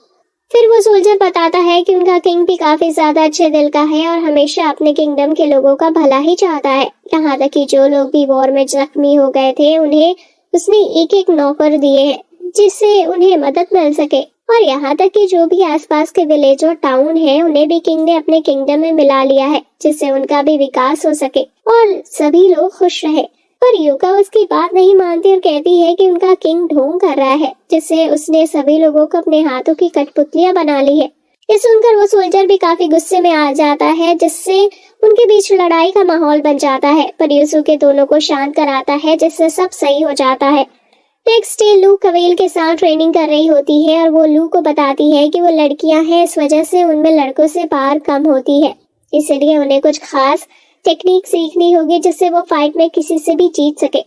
फिर वो सोल्जर बताता है कि उनका किंग भी काफी ज्यादा अच्छे दिल का है और हमेशा अपने किंगडम के लोगों का भला ही चाहता है। यहाँ तक कि जो लोग भी वॉर में जख्मी हो गए थे उन्हें उसने एक एक नौकर दिए हैं, जिससे उन्हें मदद मिल सके। और यहाँ तक कि जो भी आसपास के विलेज और टाउन है उन्हें भी किंग ने अपने किंगडम में मिला लिया है, जिससे उनका भी विकास हो सके और सभी लोग खुश रहे। पर युका उसकी बात नहीं मानती और कहती है कि उनका किंग ढोंग कर रहा है, जिससे उसने सभी लोगों को अपने हाथों की कठपुतलियां बना ली है। ये सुनकर वो सोल्जर भी काफी गुस्से में आ जाता है, जिससे उनके बीच लड़ाई का माहौल बन जाता है। पर यूसुके दोनों को शांत कराता है, जिससे सब सही हो जाता है। नेक्स्ट डे लू कवेल के साथ ट्रेनिंग कर रही होती है और वो लू को बताती है कि वो लड़कियां हैं, इस वजह से उनमें लड़कों से पावर कम होती है, इसलिए उन्हें कुछ खास टेक्निक सीखनी होगी जिससे वो फाइट में किसी से भी जीत सके।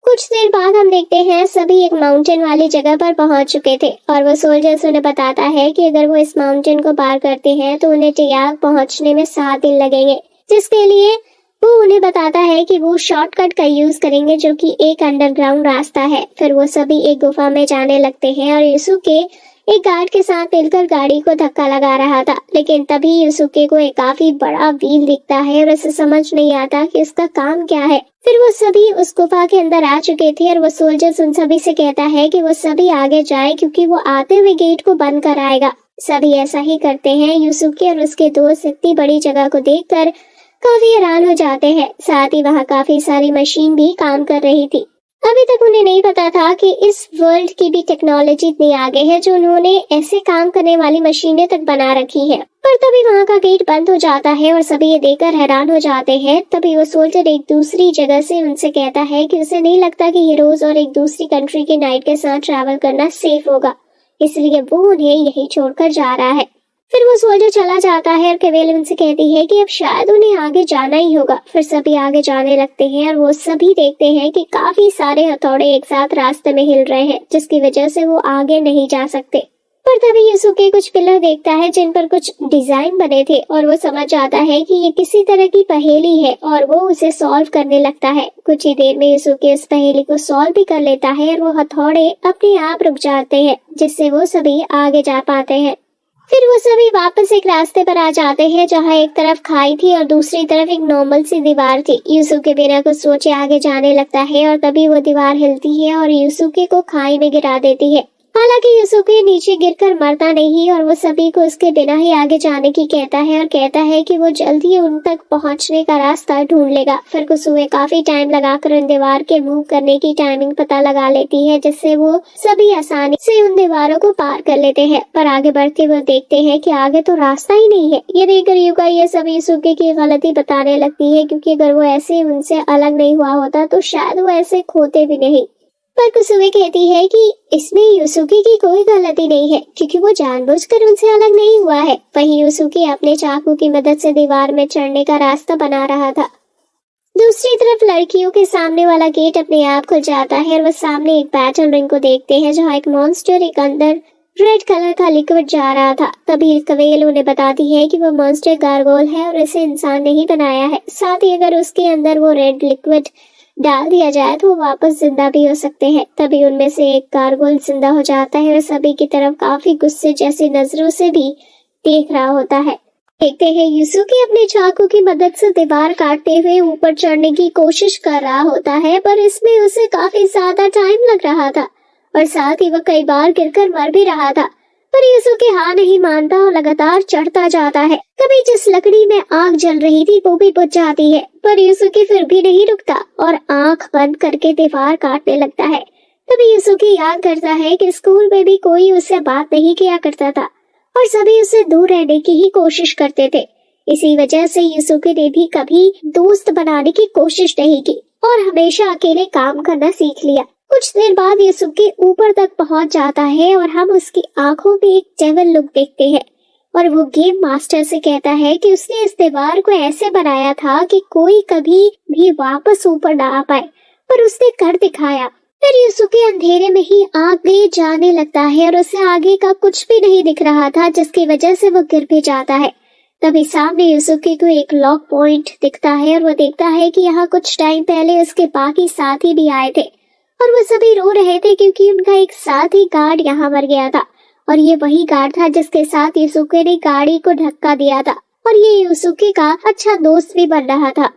कुछ देर बाद हम देखते हैं सभी एक माउंटेन वाली जगह पर पहुंच चुके थे और वो सोल्जर्स उन्हें बताता है कि अगर वो इस माउंटेन को पार करते हैं तो उन्हें जियाक पहुंचने में 7 दिन लगेंगे, जिसके लिए वो उन्हें बताता है कि वो शॉर्टकट का यूज करेंगे जो कि एक अंडरग्राउंड रास्ता है। फिर वो सभी एक गुफा में जाने लगते हैं और यूसुके एक गार्ड के साथ मिलकर गाड़ी को धक्का लगा रहा था, लेकिन तभी यूसुके को एक काफी बड़ा व्हील दिखता है और उसे समझ नहीं आता कि उसका काम क्या है। फिर वो सभी उस गुफा के अंदर आ चुके थे और वो सोल्जर्स उन सभी से कहता है कि वो सभी आगे जाए क्योंकि वो आते हुए गेट को बंद कराएगा। सभी ऐसा ही करते हैं। यूसुके और उसके दोस्त इतनी बड़ी जगह को देखकर काफी हैरान हो जाते हैं। साथ ही वहाँ काफी सारी मशीन भी काम कर रही थी। अभी तक उन्हें नहीं पता था कि इस वर्ल्ड की भी टेक्नोलॉजी इतनी आगे है जो उन्होंने ऐसे काम करने वाली मशीनें तक बना रखी हैं। पर तभी वहाँ का गेट बंद हो जाता है और सभी ये देखकर हैरान हो जाते हैं। तभी वो सोल्जर एक दूसरी जगह से उनसे कहता है कि उसे नहीं लगता कि हीरोज और एक दूसरी कंट्री के नाइट के साथ ट्रैवल करना सेफ होगा, इसलिए वो उन्हें यही छोड़कर जा रहा है। फिर वो सोल्जर चला जाता है और कवेल उनसे कहती है कि अब शायद उन्हें आगे जाना ही होगा। फिर सभी आगे जाने लगते हैं और वो सभी देखते हैं कि काफी सारे हथौड़े एक साथ रास्ते में हिल रहे हैं, जिसकी वजह से वो आगे नहीं जा सकते। पर तभी यूसुके कुछ पिलर देखता है जिन पर कुछ डिजाइन बने थे और वो समझ जाता है कि ये किसी तरह की पहेली है और वो उसे सॉल्व करने लगता है। कुछ ही देर में यूसुके इस पहेली को सॉल्व भी कर लेता है और वो हथौड़े अपने आप रुक जाते हैं, जिससे वो सभी आगे जा पाते हैं। फिर वो सभी वापस एक रास्ते पर आ जाते हैं जहाँ एक तरफ खाई थी और दूसरी तरफ एक नॉर्मल सी दीवार थी। यूसुके बिना कुछ सोचे आगे जाने लगता है और तभी वो दीवार हिलती है और यूसुके को खाई में गिरा देती है। हालांकि यूसुके नीचे गिरकर मरता नहीं और वो सभी को उसके बिना ही आगे जाने की कहता है और कहता है कि वो जल्द ही उन तक पहुंचने का रास्ता ढूंढ लेगा। फिर कुसुए काफी टाइम लगाकर उन दीवार के मूव करने की टाइमिंग पता लगा लेती है, जिससे वो सभी आसानी से उन दीवारों को पार कर लेते हैं। पर आगे बढ़ते हुए देखते हैं कि आगे तो रास्ता ही नहीं है। ये देखकर युका ये सभी यूसुके की गलती बताने लगती है, क्योंकि अगर वो ऐसे उनसे अलग नहीं हुआ होता तो शायद वो ऐसे खोते भी नहीं। पर कुसुए कहती है कि इसमें यूसुके की कोई गलती नहीं है, क्योंकि वो जानबूझकर उनसे अलग नहीं हुआ है। वहीं यूसुके अपने चाकू की मदद से दीवार में चढ़ने का रास्ता बना रहा था। दूसरी तरफ लड़कियों के सामने वाला गेट अपने आप खुल जाता है और वो सामने एक बैटल रिंग को देखते हैं जहाँ एक मॉन्स्टर एक अंदर रेड कलर का लिक्विड जा रहा था। तभी कवेल उन्हें बताती है कि वो मॉन्स्टर गार्गोल है और इसे इंसान नहीं बनाया है। साथ ही अगर उसके अंदर वो रेड लिक्विड डाल दिया जाए तो वो वापस जिंदा भी हो सकते हैं। तभी उनमें से एक गार्गोल जिंदा हो जाता है और सभी की तरफ काफी गुस्से जैसी नजरों से भी देख रहा होता है। देखते हैं यूसुके अपने चाकू की मदद से दीवार काटते हुए ऊपर चढ़ने की कोशिश कर रहा होता है, पर इसमें उसे काफी ज्यादा टाइम लग रहा था और साथ ही वह कई बार गिरकर मर भी रहा था। पर यूसुके हार नहीं मानता और लगातार चढ़ता जाता है। तभी जिस लकड़ी में आग जल रही थी वो भी बुझ जाती है, पर यूसुके फिर भी नहीं रुकता और आंख बंद करके दीवार काटने लगता है। तभी यूसुके याद करता है कि स्कूल में भी कोई उससे बात नहीं किया करता था और सभी उससे दूर रहने की ही कोशिश करते थे। इसी वजह से यूसुके ने भी कभी दोस्त बनाने की कोशिश नहीं की और हमेशा अकेले काम करना सीख लिया। कुछ देर बाद यूसुके ऊपर तक पहुंच जाता है और हम उसकी आंखों में एक डेविल लुक देखते हैं और वो गेम मास्टर से कहता है कि उसने इस दीवार को ऐसे बनाया था कि कोई कभी भी वापस ऊपर ना आ पाए, पर उसने कर दिखाया। फिर यूसुके अंधेरे में ही आगे जाने लगता है और उसे आगे का कुछ भी नहीं दिख रहा था, जिसकी वजह से वो गिर भी जाता है। तभी सामने यूसुके को एक लॉक पॉइंट दिखता है और वो देखता है कि यहाँ कुछ टाइम पहले उसके बाकी साथी भी आए थे और वो सभी रो रहे थे क्योंकि उनका एक साथी गार्ड यहाँ मर गया था और ये वही गार्ड था जिसके साथ यूसुके ने गाड़ी को धक्का दिया था और ये यूसुके का अच्छा दोस्त भी बन रहा था।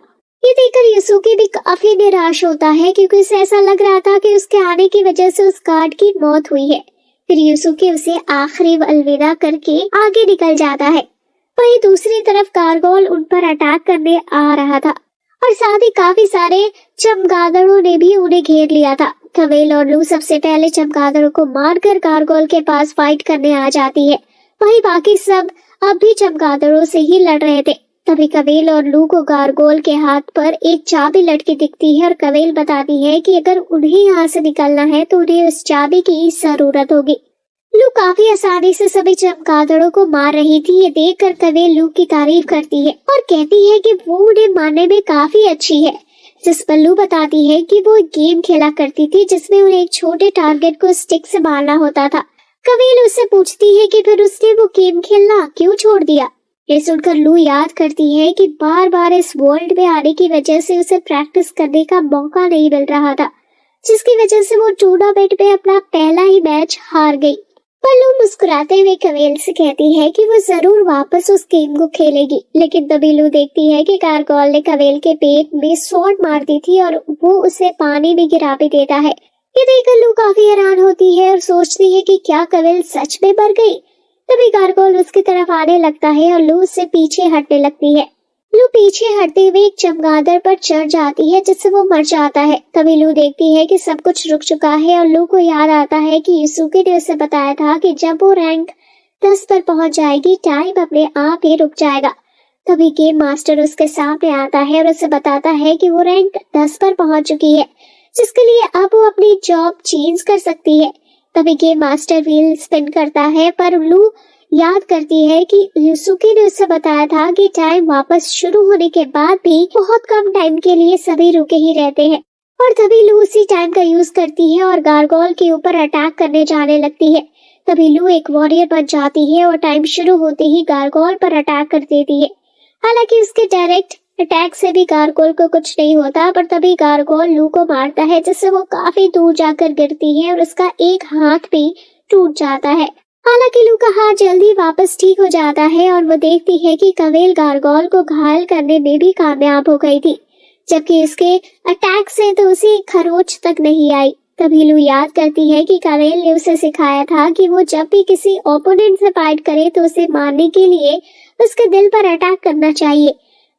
ये देखकर यूसुके भी काफी निराश होता है क्योंकि उसे ऐसा लग रहा था कि उसके आने की वजह से उस गार्ड की मौत हुई है। फिर यूसुके उसे आखिरी अलविदा करके आगे निकल जाता है। वहीं दूसरी तरफ गार्गोल उन पर अटैक करने आ रहा था और साथ ही काफी सारे चमगादड़ों ने भी उन्हें घेर लिया था। कवेल और लू सबसे पहले चमगादड़ों को मारकर गार्गोल के पास फाइट करने आ जाती है। वहीं बाकी सब अब भी चमगादड़ों से ही लड़ रहे थे। तभी कवेल और लू को गार्गोल के हाथ पर एक चाबी लटकी दिखती है और कवेल बताती है कि अगर उन्हें यहाँ से निकलना है तो उन्हें उस चाबी की जरूरत होगी। लू काफी आसानी से सभी चमगादड़ों को मार रही थी। ये देखकर कवेल लू की तारीफ करती है और कहती है कि वो उन्हें मारने में काफी अच्छी है। जिस पर लू बताती है कि वो एक गेम खेला करती थी जिसमें उन्हें एक छोटे टारगेट को स्टिक से मारना होता था। कवेल उससे पूछती है कि फिर उसने वो गेम खेलना क्यों छोड़ दिया। ये सुनकर लू याद करती है कि बार बार इस वर्ल्ड में आने की वजह से उसे प्रैक्टिस करने का मौका नहीं मिल रहा था, जिसकी वजह से वो टूर्नामेंट में अपना पहला ही मैच हार गई। पर लू मुस्कुराते हुए कवेल से कहती है कि वो जरूर वापस उस गेम को खेलेगी। लेकिन तभी लू देखती है कि गार्गोल ने कवेल के पेट में स्वॉर्ड मार दी थी और वो उसे पानी में गिरा भी देता है। ये देखकर लू काफी हैरान होती है और सोचती है कि क्या कवेल सच में मर गई। तभी गार्गोल उसकी तरफ आने लगता है और लू उससे पीछे हटने लगती है। लू पीछे हटते हुए एक चमगादड़ पर चढ़ जाती है जिससे वो मर जाता है। तभी लू देखती है कि सब कुछ रुक चुका है और लू को याद आता है कि यूसुके ने उसे बताया था कि जब वो रैंक 10 पर पहुंच जाएगी टाइम अपने आप ही रुक जाएगा। तभी गेम मास्टर उसके सामने आता है और उसे बताता है कि वो रैंक 10 पर पहुंच चुकी है, जिसके लिए अब वो अपनी जॉब चेंज कर सकती है। तभी गेम मास्टर व्हील स्पिन करता है पर लू याद करती है कि यूसुके ने उससे बताया था कि टाइम वापस शुरू होने के बाद भी बहुत कम टाइम के लिए सभी रुके ही रहते हैं। और तभी लू उसी टाइम का यूज करती है और गार्गोल के ऊपर अटैक करने जाने लगती है। तभी लू एक वॉरियर बन जाती है और टाइम शुरू होते ही गार्गोल पर अटैक कर देती है। हालांकि उसके डायरेक्ट अटैक से भी गार्गोल को कुछ नहीं होता, पर तभी गार्गोल लू को मारता है, जिससे वो काफी दूर जाकर गिरती है और उसका एक हाथ भी टूट जाता है। हालांकि लू का हाथ जल्दी वापस ठीक हो जाता है और वो देखती है कि कवेल गार्गोल को घायल करने में भी कामयाब हो गई थी, जबकि इसके अटैक से तो उसे खरोच तक नहीं आई। तभी लू याद करती है कि कवेल ने उसे सिखाया था कि वो जब भी किसी ओपोनेंट से फाइट करे तो उसे मारने के लिए उसके दिल पर अटैक करना चाहिए,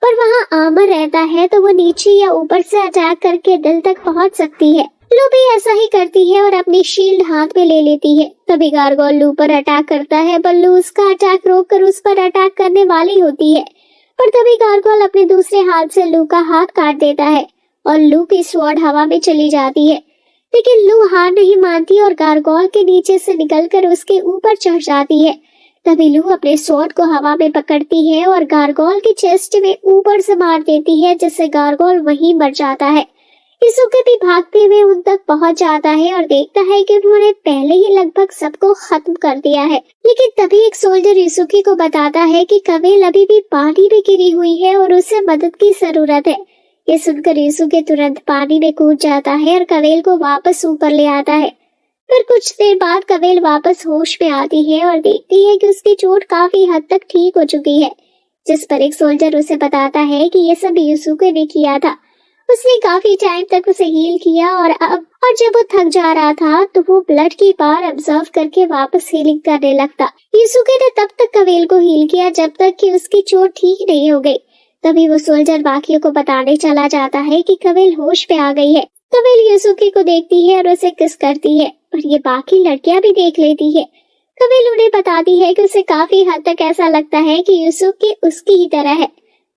पर वहाँ आर्मर रहता है तो वो नीचे या ऊपर से अटैक करके दिल तक पहुँच सकती है। लू भी ऐसा ही करती है और अपनी शील्ड हाथ में ले लेती है। तभी गार्गोल लू पर अटैक करता है, पर लू उसका अटैक रोककर उस पर अटैक करने वाली होती है, पर तभी गार्गोल अपने दूसरे हाथ से लू का हाथ काट देता है और लू की स्वॉर्ड हवा में चली जाती है। लेकिन लू हार नहीं मानती और गार्गोल के नीचे से निकलकर उसके ऊपर चढ़ जाती है। तभी लू अपने स्वॉर्ड को हवा में पकड़ती है और गार्गोल की चेस्ट में ऊपर से मार देती है, जिससे गार्गोल वहीं मर जाता है। यूसुके भी भागते हुए उन तक पहुंच जाता है और देखता है कि उन्होंने पहले ही लगभग सबको खत्म कर दिया है। लेकिन तभी एक सोल्जर यूसुके को बताता है कि कवेल अभी भी पानी में गिरी हुई है और उसे मदद की जरूरत है। ये सुनकर यूसुके तुरंत पानी में कूद जाता है और कवेल को वापस ऊपर ले आता है। फिर कुछ देर बाद कवेल वापस होश में आती है और देखती है कि उसकी चोट काफी हद तक ठीक हो चुकी है, जिस पर एक सोल्जर उसे बताता है कि ये सब यूसुके ने किया था। उसने काफी टाइम तक उसे हील किया और जब वो थक जा रहा था तो वो ब्लड की पावर ऑब्जर्व करके वापस हीलिंग करने लगता। यूसुके ने तब तक कवेल को हील किया जब तक कि उसकी चोट ठीक नहीं हो गई। तभी वो सोल्जर बाकियों को बताने चला जाता है कि कवेल होश में आ गई है। कवेल यूसुके को देखती है और उसे किस करती है और ये बाकी लड़कियां भी देख लेती है। कवेल उन्हें बताती है कि उसे काफी हद तक ऐसा लगता है कि यूसुके उसकी ही तरह है।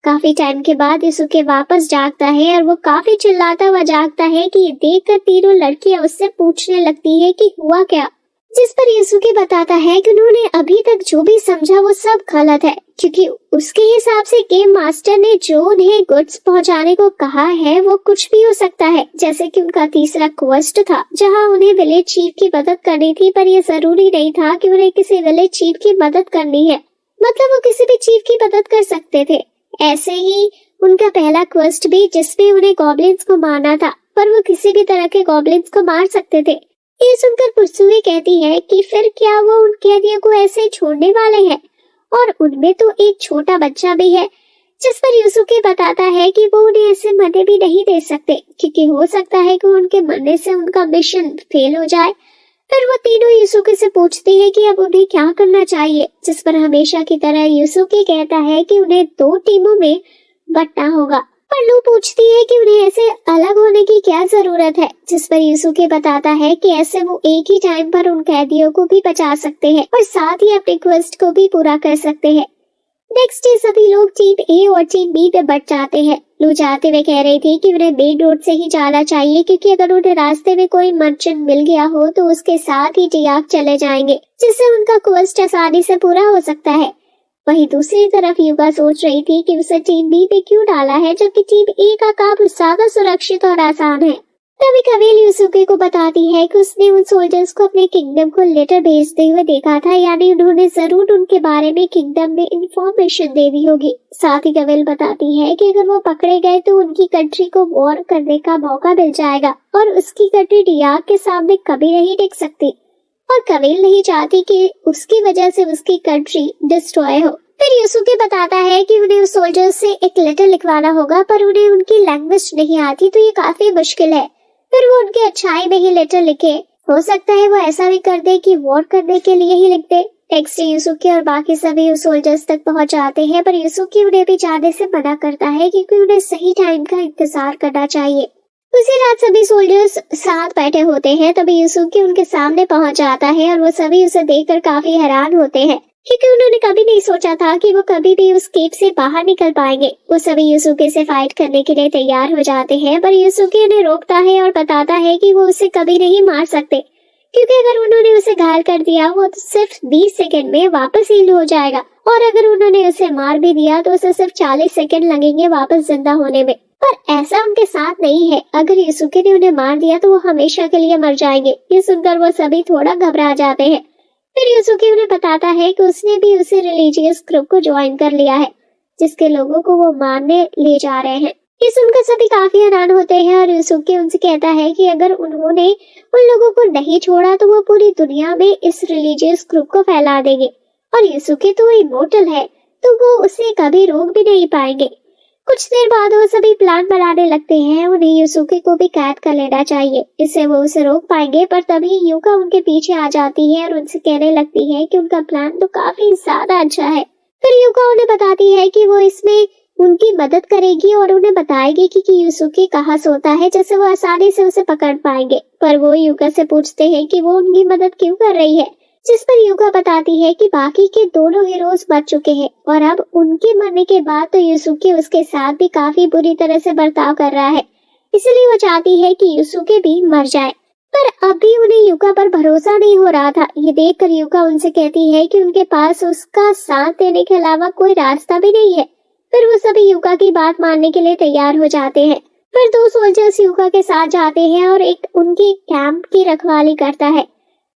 काफी टाइम के बाद यूसुके वापस जागता है और वो काफी चिल्लाता हुआ जागता है कि ये देखकर तीनों लड़कियां उससे पूछने लगती है कि हुआ क्या, जिस पर यूसुके बताता है कि उन्होंने अभी तक जो भी समझा वो सब गलत है, क्योंकि उसके हिसाब से गेम मास्टर ने जो उन्हें गुड्स पहुंचाने को कहा है वो कुछ भी हो सकता है। जैसे कि उनका तीसरा क्वेस्ट था जहां उन्हें विलेज चीफ की मदद करनी थी, पर यह जरूरी नहीं था कि उन्हें किसी विलेज चीफ की मदद करनी है, मतलब वो किसी भी चीफ की मदद कर सकते थे। ऐसे ही उनका पहला क्वेस्ट भी जिसमें उन्हें गॉब्लिन्स को मारना था, पर वो किसी भी तरह के गॉब्लिन्स को मार सकते थे। ये सुनकर पुरसुए कहती है कि फिर क्या वो उन कैदियों को ऐसे छोड़ने वाले हैं, और उनमें तो एक छोटा बच्चा भी है, जिस पर यूसुके बताता है कि वो उन्हें ऐसे मरने भी नहीं दे सकते, क्योंकि हो सकता है कि उनके मरने से उनका मिशन फेल हो जाए। फिर वो तीनों यूसुके से पूछती है कि अब उन्हें क्या करना चाहिए, जिस पर हमेशा की तरह यूसुके कहता है कि उन्हें 2 टीमों में बंटना होगा। पर लू पूछती है कि उन्हें ऐसे अलग होने की क्या जरूरत है, जिस पर यूसुके बताता है कि ऐसे वो एक ही टाइम पर उन कैदियों को भी बचा सकते हैं और साथ ही अपने क्वेस्ट को भी पूरा कर सकते हैं। नेक्स्ट डे सभी लोग टीम ए और टीम बी पे बट जाते हैं। लू जाते हुए कह रही थी कि उन्हें मेन रोड से ही जाना चाहिए, क्योंकि अगर उन्हें रास्ते में कोई मर्चेंट मिल गया हो तो उसके साथ ही डियाक चले जाएंगे, जिससे उनका क्वेस्ट आसानी से पूरा हो सकता है। वहीं दूसरी तरफ युगा सोच रही थी कि उसे टीम बी पे क्यों डाला है, जबकि टीम ए का काम ज्यादा सुरक्षित और आसान है। तभी कवेल यूसुके को बताती है कि उसने उन सोल्जर्स को अपने किंगडम को लेटर भेजते हुए देखा था, यानी उन्होंने जरूर उनके बारे में किंगडम में इंफॉर्मेशन दे दी होगी। साथ ही कवेल बताती है कि अगर वो पकड़े गए तो उनकी कंट्री को वॉर करने का मौका मिल जाएगा और उसकी कंट्री डियाक के सामने कभी नहीं टिक सकती, और कवेल नहीं चाहती कि उसकी वजह से उसकी कंट्री डिस्ट्रॉय हो। फिर यूसुके बताता है कि उन्हें उस सोल्जर्स से एक लेटर लिखवाना होगा, पर उन्हें उनकी लैंग्वेज नहीं आती, तो ये काफी मुश्किल है। फिर वो उनके अच्छाई में ही लेटर लिखे। हो सकता है वो ऐसा भी कर दे कि वॉर करने के लिए ही लिख दे। नेक्स्ट यूसुके और बाकी सभी उस सोल्जर्स तक पहुंच जाते हैं, पर यूसुके उन्हें भी जाने से मना करता है क्योंकि उन्हें सही टाइम का इंतजार करना चाहिए। उसी रात सभी सोल्जर्स साथ बैठे होते हैं, तभी यूसुके उनके सामने पहुंच जाता है और वो सभी उसे देखकर काफी हैरान होते हैं, क्योंकि उन्होंने कभी नहीं सोचा था कि वो कभी भी उस केव से बाहर निकल पाएंगे। वो सभी यूसुके से फाइट करने के लिए तैयार हो जाते हैं, पर यूसुके उन्हें रोकता है और बताता है कि वो उसे कभी नहीं मार सकते, क्योंकि अगर उन्होंने उसे घायल कर दिया वो तो सिर्फ 20 सेकंड में वापस हील हो जाएगा, और अगर उन्होंने उसे मार भी दिया तो उसे सिर्फ 40 सेकंड लगेंगे वापस जिंदा होने में। पर ऐसा उनके साथ नहीं है। अगर युसुके ने उन्हें मार दिया तो वो हमेशा के लिए मर जाएंगे। ये सुनकर वो सभी थोड़ा घबरा जाते हैं। फिर युसुके उन्हें बताता है कि उसने भी उसी रिलीजियस ग्रुप को ज्वाइन कर लिया है जिसके लोगों को वो मारने ले जा रहे हैं। ये सुनकर सभी काफी हैरान होते हैं और युसुके उनसे कहता है कि अगर उन्होंने उन लोगों को नहीं छोड़ा तो वो पूरी दुनिया में इस रिलीजियस ग्रुप को फैला देंगे, और युसुके तो इमोर्टल है तो वो उसे कभी रोक भी नहीं पाएंगे। कुछ देर बाद वो सभी प्लान बनाने लगते हैं। उन्हें युसुके को भी कैद कर लेना चाहिए, इससे वो उसे रोक पाएंगे। पर तभी युका उनके पीछे आ जाती है और उनसे कहने लगती है कि उनका प्लान तो काफी ज्यादा अच्छा है। फिर युका उन्हें बताती है कि वो इसमें उनकी मदद करेगी और उन्हें बताएगी कि युसुके कहाँ सोता है, जैसे वो आसानी से उसे पकड़ पाएंगे। पर वो युका से पूछते हैं कि वो उनकी मदद क्यों कर रही है, जिस पर युका बताती है कि बाकी के दोनों हीरोज मर चुके हैं और अब उनके मरने के बाद तो युसुके उसके साथ भी काफी बुरी तरह से बर्ताव कर रहा है, इसलिए वो चाहती है कि युसुके भी मर जाए। पर अभी उन्हें युका पर भरोसा नहीं हो रहा था। ये देखकर युका उनसे कहती है कि उनके पास उसका साथ देने के अलावा कोई रास्ता भी नहीं है। फिर वो सभी युका की बात मानने के लिए तैयार हो जाते हैं। फिर 2 सोल्जर्स युका के साथ जाते हैं और एक उनके कैंप की रखवाली करता है।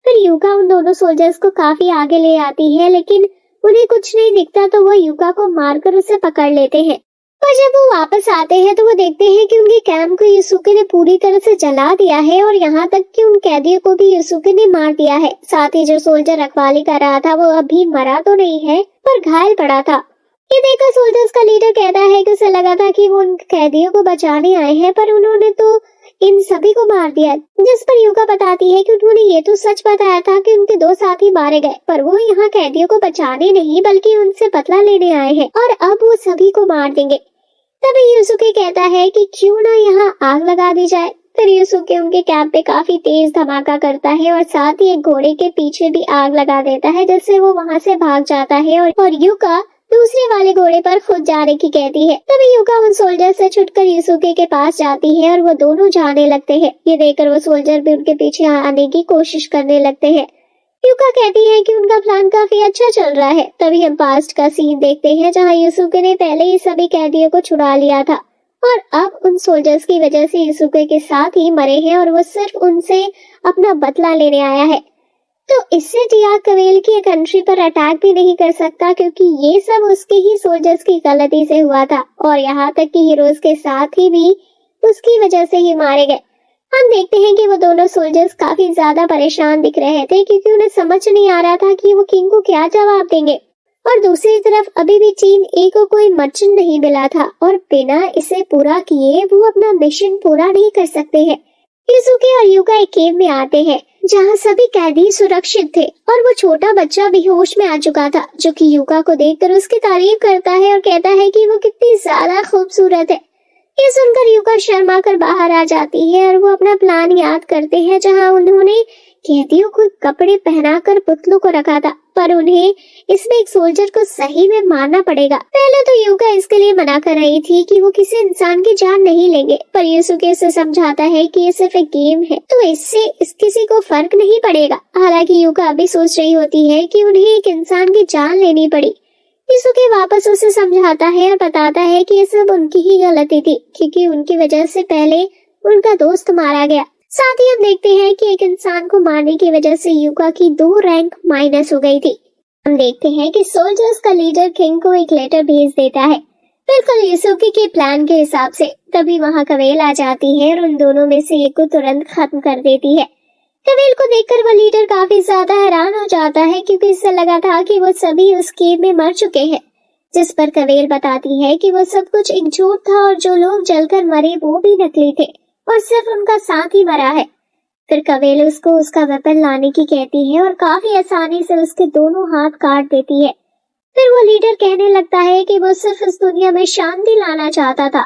फिर युका उन दोनों सोल्जर्स को काफी आगे ले आती है, लेकिन उन्हें कुछ नहीं दिखता तो वो युका को मारकर उसे पकड़ लेते हैं। पर जब वो वापस आते हैं तो वो देखते हैं कि उनके कैंप को युसुके ने पूरी तरह से जला दिया है और यहाँ तक कि उन कैदियों को भी युसुके ने मार दिया है। साथ ही जो सोल्जर रखवाली कर रहा था वो अभी मरा तो नहीं है पर घायल पड़ा था। ये देखकर सोल्जर्स का लीडर कहता है कि उसे लगा था कि वो उन कैदियों को बचाने आए हैं, पर उन्होंने तो इन सभी को मार दिया। जिस पर युका बताती है कि उन्होंने ये तो सच बताया था कि उनके 2 साथी मारे गए, पर वो यहाँ कैदियों को बचाने नहीं बल्कि उनसे बदला लेने आए हैं और अब वो सभी को मार देंगे। तभी युसुके कहता है कि क्यों ना यहाँ आग लगा दी जाए। फिर युसुके उनके कैंप पे काफी तेज धमाका करता है और साथ ही एक घोड़े के पीछे भी आग लगा देता है, जिससे वो वहाँ से भाग जाता है और युका दूसरे वाले घोड़े पर खुद जाने की कहती है। तभी युका उन सोल्जर से छुटकर युसुके के पास जाती है और वो दोनों जाने लगते हैं। ये देखकर वो सोल्जर भी उनके पीछे आने की कोशिश करने लगते हैं। युका कहती है कि उनका प्लान काफी अच्छा चल रहा है। तभी हम पास्ट का सीन देखते हैं जहाँ युसुके ने पहले ही सभी कैदियों को छुड़ा लिया था और अब उन सोल्जर्स की वजह से युसुके के साथ ही मरे हैं और वो सिर्फ उनसे अपना बदला लेने आया है। तो इससे टियाग कवेल की कंट्री पर अटैक भी नहीं कर सकता, क्योंकि ये सब उसके ही सोल्जर्स की गलती से हुआ था और यहाँ तक कि हीरोज के साथ ही भी उसकी वजह से ही मारे गए। हम देखते हैं कि वो दोनों सोल्जर्स काफी ज्यादा परेशान दिख रहे थे, क्योंकि उन्हें समझ नहीं आ रहा था कि वो किंग को क्या जवाब देंगे। और दूसरी तरफ अभी भी चीन ए को कोई मर्चेंट नहीं मिला था और बिना इसे पूरा किए वो अपना मिशन पूरा नहीं कर सकते हैं। युसुके और युका एक केव में आते हैं जहाँ सभी कैदी सुरक्षित थे और वो छोटा बच्चा बेहोश में आ चुका था, जो कि युका को देखकर उसकी तारीफ करता है और कहता है कि वो कितनी ज्यादा खूबसूरत है। ये सुनकर युका शर्मा कर बाहर आ जाती है और वो अपना प्लान याद करते हैं, जहाँ उन्होंने कैदियों को कपड़े पहनाकर पुतलों को रखा था, पर उन्हें इसमें एक सोल्जर को सही में मारना पड़ेगा। पहले तो युका इसके लिए मना कर रही थी कि वो किसी इंसान की जान नहीं लेंगे, पर युसुके उसे समझाता है कि ये सिर्फ एक गेम है तो इससे किसी को फर्क नहीं पड़ेगा। हालांकि युका अभी सोच रही होती है कि उन्हें एक इंसान की जान लेनी पड़ी। युसुके वापस उसे समझाता है और बताता है कि ये सब उनकी ही गलती थी, क्योंकि उनकी वजह से पहले उनका दोस्त मारा गया। साथ ही हम देखते हैं कि एक इंसान को मारने की वजह से युका की 2 रैंक माइनस हो गई थी। हम देखते हैं कि सोल्जर्स का लीडर किंग को एक लेटर भेज देता है, बिल्कुल युसुके के प्लान के हिसाब से। तभी वहाँ कवेल आ जाती है और उन दोनों में से एक को तुरंत खत्म कर देती है। कवेल को देखकर वो लीडर काफी ज्यादा हैरान हो जाता है, क्योंकि इससे लगा था कि वो सभी उस केव में मर चुके हैं। जिस पर कवेल बताती है कि वो सब कुछ एक झूठ था और जो लोग जलकर मरे वो भी नकली थे और सिर्फ उनका साथ ही मरा है। फिर कवेल उसको उसका वेपन लाने की कहती है और काफी आसानी से उसके दोनों हाथ काट देती है। फिर वो लीडर कहने लगता है कि वो सिर्फ इस दुनिया में शांति लाना चाहता था।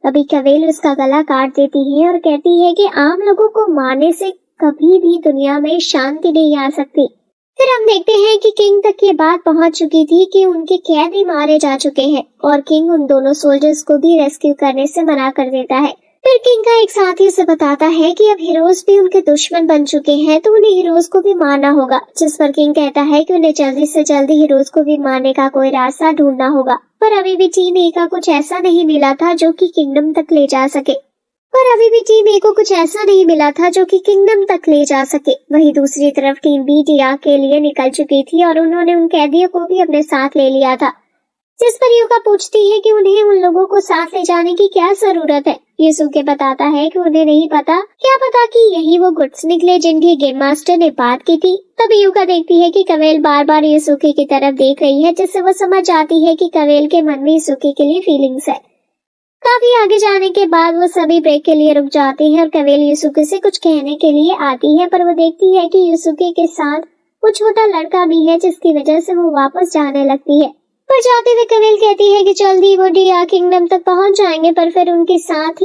तभी कवेल उसका गला काट देती है और कहती है कि आम लोगों को मारने से कभी भी दुनिया में शांति नहीं आ सकती। फिर हम देखते हैं कि किंग तक ये बात पहुंच चुकी थी कि उनके कैदी मारे जा चुके हैं और किंग उन दोनों सोल्जर्स को भी रेस्क्यू करने से मना कर देता है। फिर किंग का एक साथी उसे बताता है कि अब हीरोज भी उनके दुश्मन बन चुके हैं, तो उन्हें हीरोज को भी मारना होगा। जिस पर किंग कहता है कि उन्हें जल्दी से जल्दी हीरोज को भी मारने का कोई रास्ता ढूंढना होगा, पर अभी भी टीम ए का कुछ ऐसा नहीं मिला था जो कि किंगडम तक ले जा सके। वहीं दूसरी तरफ टीम बी टियाग के लिए निकल चुकी थी और उन्होंने उन कैदियों को भी अपने साथ ले लिया था। जिस पर यूका पूछती है कि उन्हें उन लोगों को साथ ले जाने की क्या जरूरत है। यूसुके बताता है कि उन्हें नहीं पता, क्या पता कि यही वो गुड्स निकले जिनकी गेम मास्टर ने बात की थी। तभी यूका देखती है कि कवेल बार बार यूसुके की तरफ देख रही है, जिससे वो समझ जाती है कि कवेल के मन में यूसुके के लिए फीलिंग्स है। काफी आगे जाने के बाद वो सभी ब्रेक के लिए रुक जाते हैं और कवेल यूसुके से कुछ कहने के लिए आती है, पर वो देखती है कि यूसुके के साथ वो छोटा लड़का भी है, जिसकी वजह से वो वापस जाने लगती है। पर जाते हुए कवेल कहती है कि जल्दी वो टियाग किंगडम तक पहुंच जाएंगे, पर फिर उनके साथ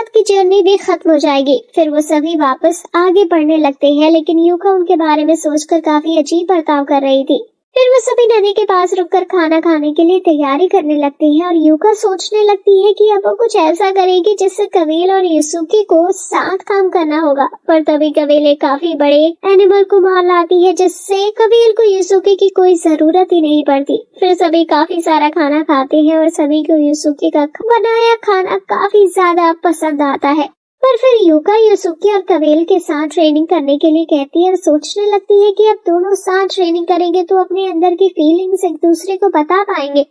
की जर्नी भी खत्म हो जाएगी। फिर वो सभी वापस आगे बढ़ने लगते हैं, लेकिन यूका उनके बारे में सोचकर काफी अजीब बर्ताव कर रही थी। फिर वो सभी नदी के पास रुककर खाना खाने के लिए तैयारी करने लगती हैं और यूका सोचने लगती है कि अब वो कुछ ऐसा करेगी जिससे कवेल और यूसुके को साथ काम करना होगा। पर तभी कवेल एक काफी बड़े एनिमल को मार लाती है, जिससे कवेल को यूसुके की कोई जरूरत ही नहीं पड़ती। फिर सभी काफी सारा खाना खाते हैं और सभी को यूसुके का बनाया खाना काफी ज्यादा पसंद आता है। पर फिर यूका यूसुके और कवेल के साथ ट्रेनिंग करने के लिए कहती है और सोचने लगती है कि अब दोनों साथ ट्रेनिंग करेंगे तो अपने अंदर की फीलिंग्स एक दूसरे को बता पाएंगे।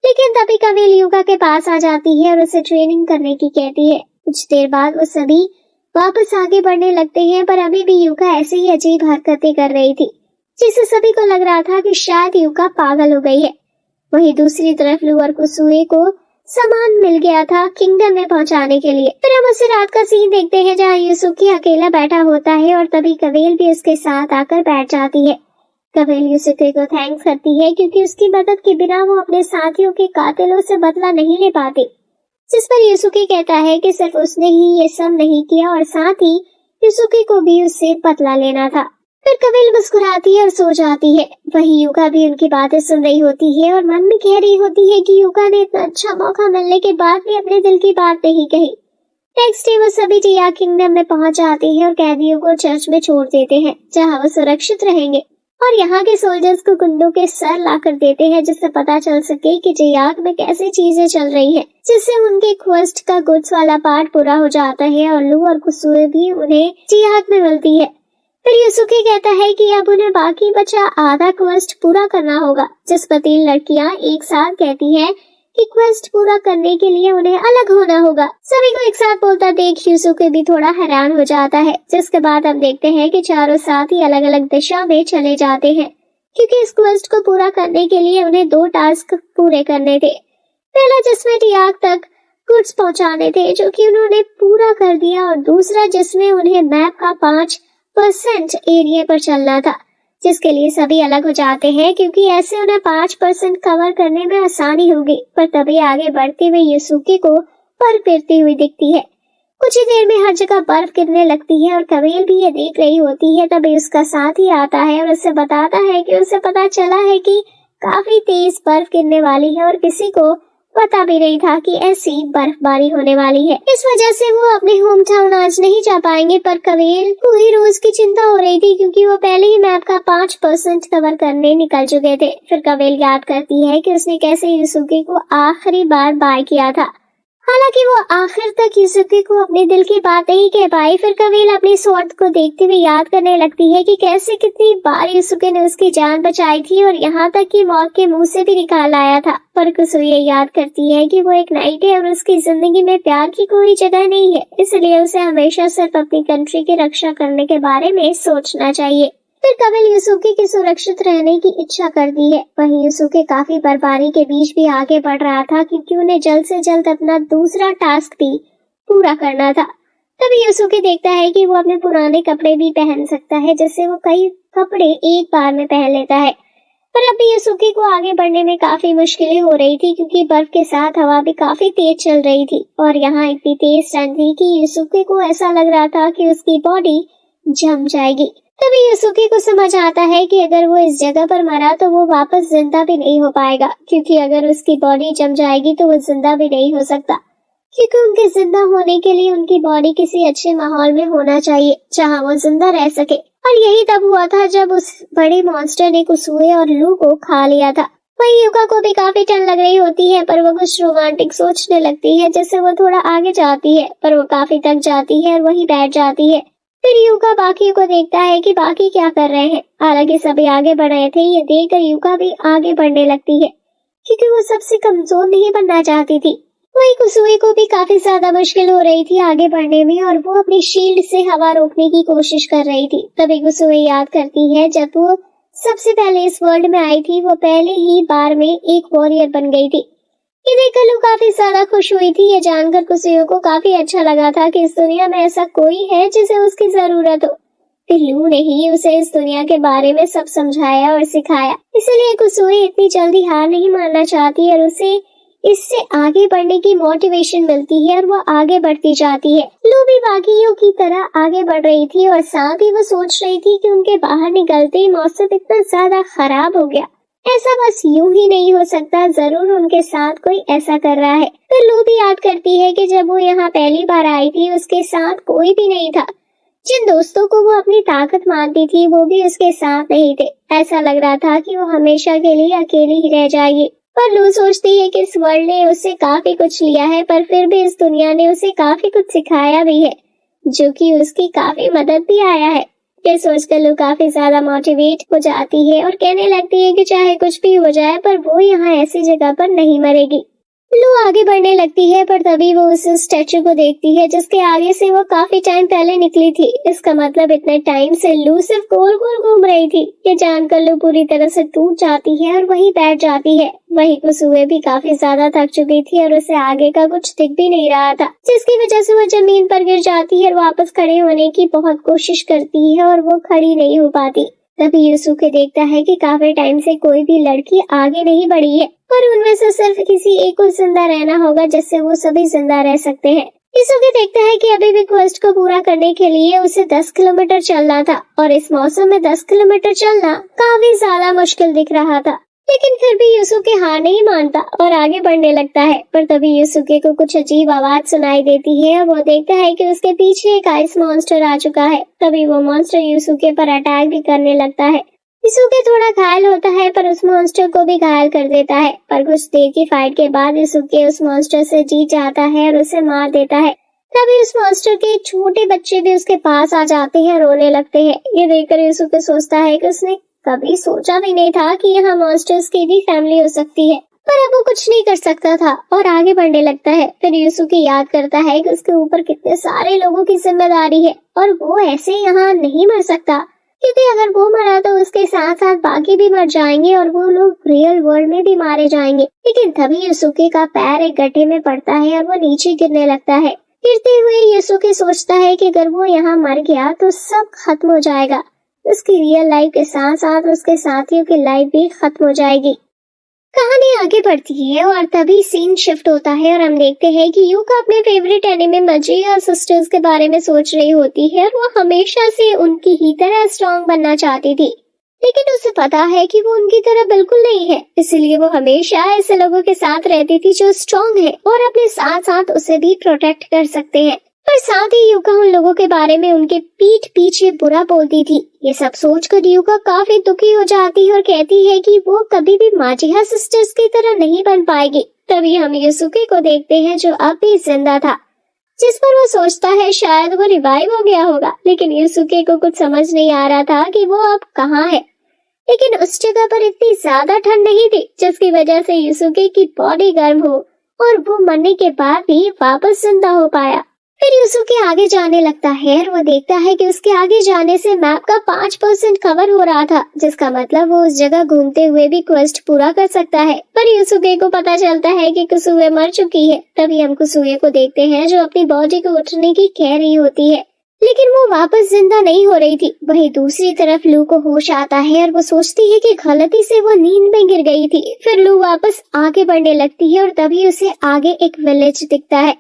लेकिन तभी कवेल यूका के पास आ जाती है और उसे ट्रेनिंग करने की कहती है। कुछ देर बाद वो सभी वापस आगे बढ़ने लगते हैं, पर अभी भी यूका ऐसी ही अजीब हरकतें कर रही थी, जिससे सभी को लग रहा था कि शायद यूका पागल हो गई है। वहीं दूसरी तरफ लू और कुसुए को सामान मिल गया था किंगडम में पहुंचाने के लिए। फिर हम उसे रात का सीन देखते हैं जहाँ यूसुके अकेला बैठा होता है और तभी कवेल भी उसके साथ आकर बैठ जाती है। कवेल यूसुके को थैंक्स करती है क्योंकि उसकी मदद के बिना वो अपने साथियों के कातिलों से बदला नहीं ले पाती। जिस पर यूसुके कहता है कि सिर्फ उसने ही ये सब नहीं किया और साथ ही यूसुके को भी उससे बदला लेना था। फिर कवेल मुस्कुराती है और सो जाती है। वहीं यूका भी उनकी बातें सुन रही होती है और मन में कह रही होती है कि यूका ने इतना अच्छा मौका मिलने के बाद भी अपने दिल की बात नहीं कही। नेक्स्ट डे वो सभी टियाग किंगडम में पहुंच जाते हैं और कैदियों को चर्च में छोड़ देते हैं, जहां वो सुरक्षित रहेंगे। और यहाँ के सोल्जर्स को गुंडों के सर लाकर देते हैं, जिससे पता चल सके कि टियाग में कैसी चीजें चल रही है, जिससे उनके क्वेस्ट का गुड्स वाला पार्ट पूरा हो जाता है और लू और कुसुए भी उन्हें टियाग में मिलती है। फिर यूसुके कहता है कि अब उन्हें बाकी बचा आधा क्वेस्ट पूरा करना होगा, जिस पर 3 लड़कियां एक साथ कहती हैं कि क्वेस्ट पूरा करने के लिए उन्हें अलग होना होगा। सभी को एक साथ बोलता देख यूसुके भी थोड़ा हैरान हो जाता है, जिसके बाद हम देखते हैं कि चारों साथ ही अलग अलग दिशा में चले जाते हैं, क्योंकि इस क्वेस्ट को पूरा करने के लिए उन्हें 2 टास्क पूरे करने थे। पहला जिसमें टियाग तक गुड्स पहुंचाने थे, जो कि उन्होंने पूरा कर दिया, और दूसरा जिसमें उन्हें मैप का 5% एरिया पर चलना था, जिसके लिए सभी अलग हो जाते हैं क्योंकि ऐसे उन्हें 5% कवर करने में आसानी होगी। पर तभी आगे बढ़ते हुए यूसुके को बर्फ गिरती हुई दिखती है। कुछ ही देर में हर जगह बर्फ गिरने लगती है और कवेल भी ये देख रही होती है। तभी उसका साथी आता है और उससे बताता है कि उसे पता चला है कि काफी तेज बर्फ गिरने वाली है और किसी को पता भी नहीं था कि ऐसी बर्फबारी होने वाली है। इस वजह से वो अपने होम टाउन आज नहीं जा पाएंगे। पर कवेल को ही रोज की चिंता हो रही थी क्योंकि वो पहले ही मैप का 5% कवर करने निकल चुके थे। फिर कवेल याद करती है कि उसने कैसे यूसुके को आखिरी बार बाय किया था। हालांकि वो आखिर तक यूसुके को अपने दिल की बात नहीं कह पाई। फिर कवेल अपनी स्वॉर्ड को देखते हुए याद करने लगती है कि कैसे कितनी बार यूसुके ने उसकी जान बचाई थी और यहाँ तक कि मौत के मुंह से भी निकाल आया था। पर कुसुए याद करती है कि वो एक नाइट है और उसकी जिंदगी में प्यार की कोई जगह नहीं है, इसलिए उसे हमेशा सिर्फ अपनी कंट्री की रक्षा करने के बारे में सोचना चाहिए। फिर कवेल यूसुके की सुरक्षित रहने की इच्छा करती है। वहीं यूसुके काफी बर्फबारी के बीच भी आगे बढ़ रहा था क्योंकि उन्हें जल्द से जल्द अपना दूसरा टास्क भी पूरा करना था। तभी यूसुके देखता है कि वो अपने पुराने कपड़े भी पहन सकता है, जिससे वो कई कपड़े एक बार में पहन लेता है। पर अभी यूसुके को आगे बढ़ने में काफी मुश्किलें हो रही थी क्योंकि बर्फ के साथ हवा भी काफी तेज चल रही थी और यहाँ इतनी तेज ठंड थी कि यूसुके को ऐसा लग रहा था कि उसकी बॉडी जम जाएगी। तभी यूसुके को समझ आता है कि अगर वो इस जगह पर मरा तो वो वापस जिंदा भी नहीं हो पाएगा, क्योंकि अगर उसकी बॉडी जम जाएगी तो वो जिंदा भी नहीं हो सकता। क्योंकि उनके जिंदा होने के लिए उनकी बॉडी किसी अच्छे माहौल में होना चाहिए जहां वो जिंदा रह सके। और यही तब हुआ था जब उस बड़े मॉन्स्टर ने कुसुए और लू को खा लिया था। वहीं युका को भी काफी ठंड लग रही होती है, पर वो कुछ रोमांटिक सोचने लगती है, जिससे वो थोड़ा आगे जाती है, पर वो काफी थक जाती है और वहीं बैठ जाती है। फिर युका बाकियों को देखता है कि बाकी क्या कर रहे हैं। हालांकि सभी आगे बढ़ रहे थे, ये देखकर युका भी आगे बढ़ने लगती है, क्योंकि वो सबसे कमजोर नहीं बनना चाहती थी। वही कुसुए को भी काफी ज्यादा मुश्किल हो रही थी आगे बढ़ने में, और वो अपनी शील्ड से हवा रोकने की कोशिश कर रही थी। तभी कुसुए याद करती है जब वो सबसे पहले इस वर्ल्ड में आई थी, वो पहले ही बार में एक वॉरियर बन गई थी। ये देखकर लू काफी ज्यादा खुश हुई थी। ये जानकर कुसुए को काफी अच्छा लगा था कि इस दुनिया में ऐसा कोई है जिसे उसकी जरूरत हो। फिर लू ने ही उसे इस दुनिया के बारे में सब समझाया और सिखाया। इसलिए कुसुए इतनी जल्दी हार नहीं मानना चाहती और उसे इससे आगे बढ़ने की मोटिवेशन मिलती है और वो आगे बढ़ती जाती है। लू भी बाकियों की तरह आगे बढ़ रही थी और साथ ही वो सोच रही थी कि उनके बाहर निकलते ही मौसम इतना ज्यादा खराब हो गया। ऐसा बस यूं ही नहीं हो सकता, जरूर उनके साथ कोई ऐसा कर रहा है। फिर लू भी याद करती है कि जब वो यहाँ पहली बार आई थी उसके साथ कोई भी नहीं था। जिन दोस्तों को वो अपनी ताकत मानती थी वो भी उसके साथ नहीं थे। ऐसा लग रहा था कि वो हमेशा के लिए अकेली ही रह जाएगी। पर लू सोचती है कि इस वर्ल्ड ने उससे काफी कुछ लिया है, पर फिर भी इस दुनिया ने उसे काफी कुछ सिखाया भी है, जो कि उसकी काफी मदद भी आया है। ये सोचकर लू काफी ज्यादा मोटिवेट हो जाती है और कहने लगती है कि चाहे कुछ भी हो जाए पर वो यहाँ ऐसी जगह पर नहीं मरेगी। लू आगे बढ़ने लगती है, पर तभी वो उस स्टैचू को देखती है जिसके आगे से वो काफी टाइम पहले निकली थी। इसका मतलब इतने टाइम से लू सिर्फ गोल गोल घूम रही थी। ये जानकर लू पूरी तरह से टूट जाती है और वहीं बैठ जाती है। वहीं कुसुए भी काफी ज्यादा थक चुकी थी और उसे आगे का कुछ दिख भी नहीं रहा था, जिसकी वजह से वो जमीन पर गिर जाती है और वापस खड़े होने की बहुत कोशिश करती है और वो खड़ी नहीं हो पाती। तभी यूसुके देखता है कि काफी टाइम से कोई भी लड़की आगे नहीं बढ़ी है और उनमें से सिर्फ किसी एक को जिंदा रहना होगा जिससे वो सभी जिंदा रह सकते हैं। यूसुके देखता है कि अभी भी क्वेस्ट को पूरा करने के लिए उसे 10 किलोमीटर चलना था और इस मौसम में 10 किलोमीटर चलना काफी ज्यादा मुश्किल दिख रहा था। लेकिन फिर भी यूसुके हार नहीं मानता और आगे बढ़ने लगता है। पर तभी यूसुके को कुछ अजीब आवाज सुनाई देती है और वो देखता है कि उसके पीछे एक आइस मॉन्स्टर आ चुका है। तभी वो मॉन्स्टर यूसुके पर अटैक भी करने लगता है। यूसुके थोड़ा घायल होता है पर उस मॉन्स्टर को भी घायल कर देता है। पर कुछ देर की फाइट के बाद यूसुके उस मॉन्स्टर से जीत जाता है और उसे मार देता है। तभी उस मॉन्स्टर के छोटे बच्चे भी उसके पास आ जाते हैं, रोने लगते हैं। ये देखकर यूसुके सोचता है कि उसने कभी सोचा भी नहीं था कि यहाँ मॉन्स्टर्स की भी फैमिली हो सकती है, पर अब वो कुछ नहीं कर सकता था और आगे बढ़ने लगता है। फिर यूसुके याद करता है कि उसके ऊपर कितने सारे लोगों की जिम्मेदारी है और वो ऐसे यहाँ नहीं मर सकता, क्योंकि अगर वो मरा तो उसके साथ साथ बाकी भी मर जाएंगे और वो लोग रियल वर्ल्ड में भी मारे जाएंगे। लेकिन तभी यूसुके का पैर एक गड्ढे में पड़ता है और वो नीचे गिरने लगता है। गिरते हुए यूसुके सोचता है कि अगर वो यहाँ मर गया तो सब खत्म हो जाएगा। उसकी रियल लाइफ के साथ साथ उसके साथियों की लाइफ भी खत्म हो जाएगी। कहानी आगे बढ़ती है और तभी सीन शिफ्ट होता है और हम देखते हैं कि युका अपने फेवरेट एनिमे मजिया सिस्टर्स के बारे में सोच रही होती है और वो हमेशा से उनकी ही तरह स्ट्रॉन्ग बनना चाहती थी। लेकिन उसे पता है कि वो उनकी तरह बिल्कुल नहीं है, इसलिए वो हमेशा ऐसे लोगों के साथ रहती थी जो स्ट्रॉन्ग है और अपने साथ साथ उसे भी प्रोटेक्ट कर सकते हैं। पर साथ ही युका उन लोगों के बारे में उनके पीठ पीछे बुरा बोलती थी। ये सब सोचकर युका काफी दुखी हो जाती है और कहती है कि वो कभी भी माजिहा सिस्टर्स की तरह नहीं बन पाएगी। तभी हम यूसुके को देखते हैं जो अब भी जिंदा था, जिस पर वो सोचता है शायद वो रिवाइव हो गया होगा। लेकिन यूसुके को कुछ समझ नहीं आ रहा था कि वो अब कहाँ है। लेकिन उस जगह पर इतनी ज्यादा ठंड नहीं थी जिसकी वजह से यूसुके की बॉडी गर्म हो और वो मरने के बाद भी वापस जिंदा हो पाया। फिर यूसुके आगे जाने लगता है और वो देखता है कि उसके आगे जाने से मैप का 5% कवर हो रहा था, जिसका मतलब वो उस जगह घूमते हुए भी क्वेस्ट पूरा कर सकता है। पर यूसुके को पता चलता है कि कुसुए मर चुकी है। तभी हम कुसुए को देखते हैं जो अपनी बॉडी को उठने की कह रही होती है, लेकिन वो वापस जिंदा नहीं हो रही थी। वहीं दूसरी तरफ लू को होश आता है और वो सोचती है कि गलती से वो नींद में गिर गई थी। फिर लू वापस आगे बढ़ने लगती है और तभी उसे आगे एक विलेज दिखता है।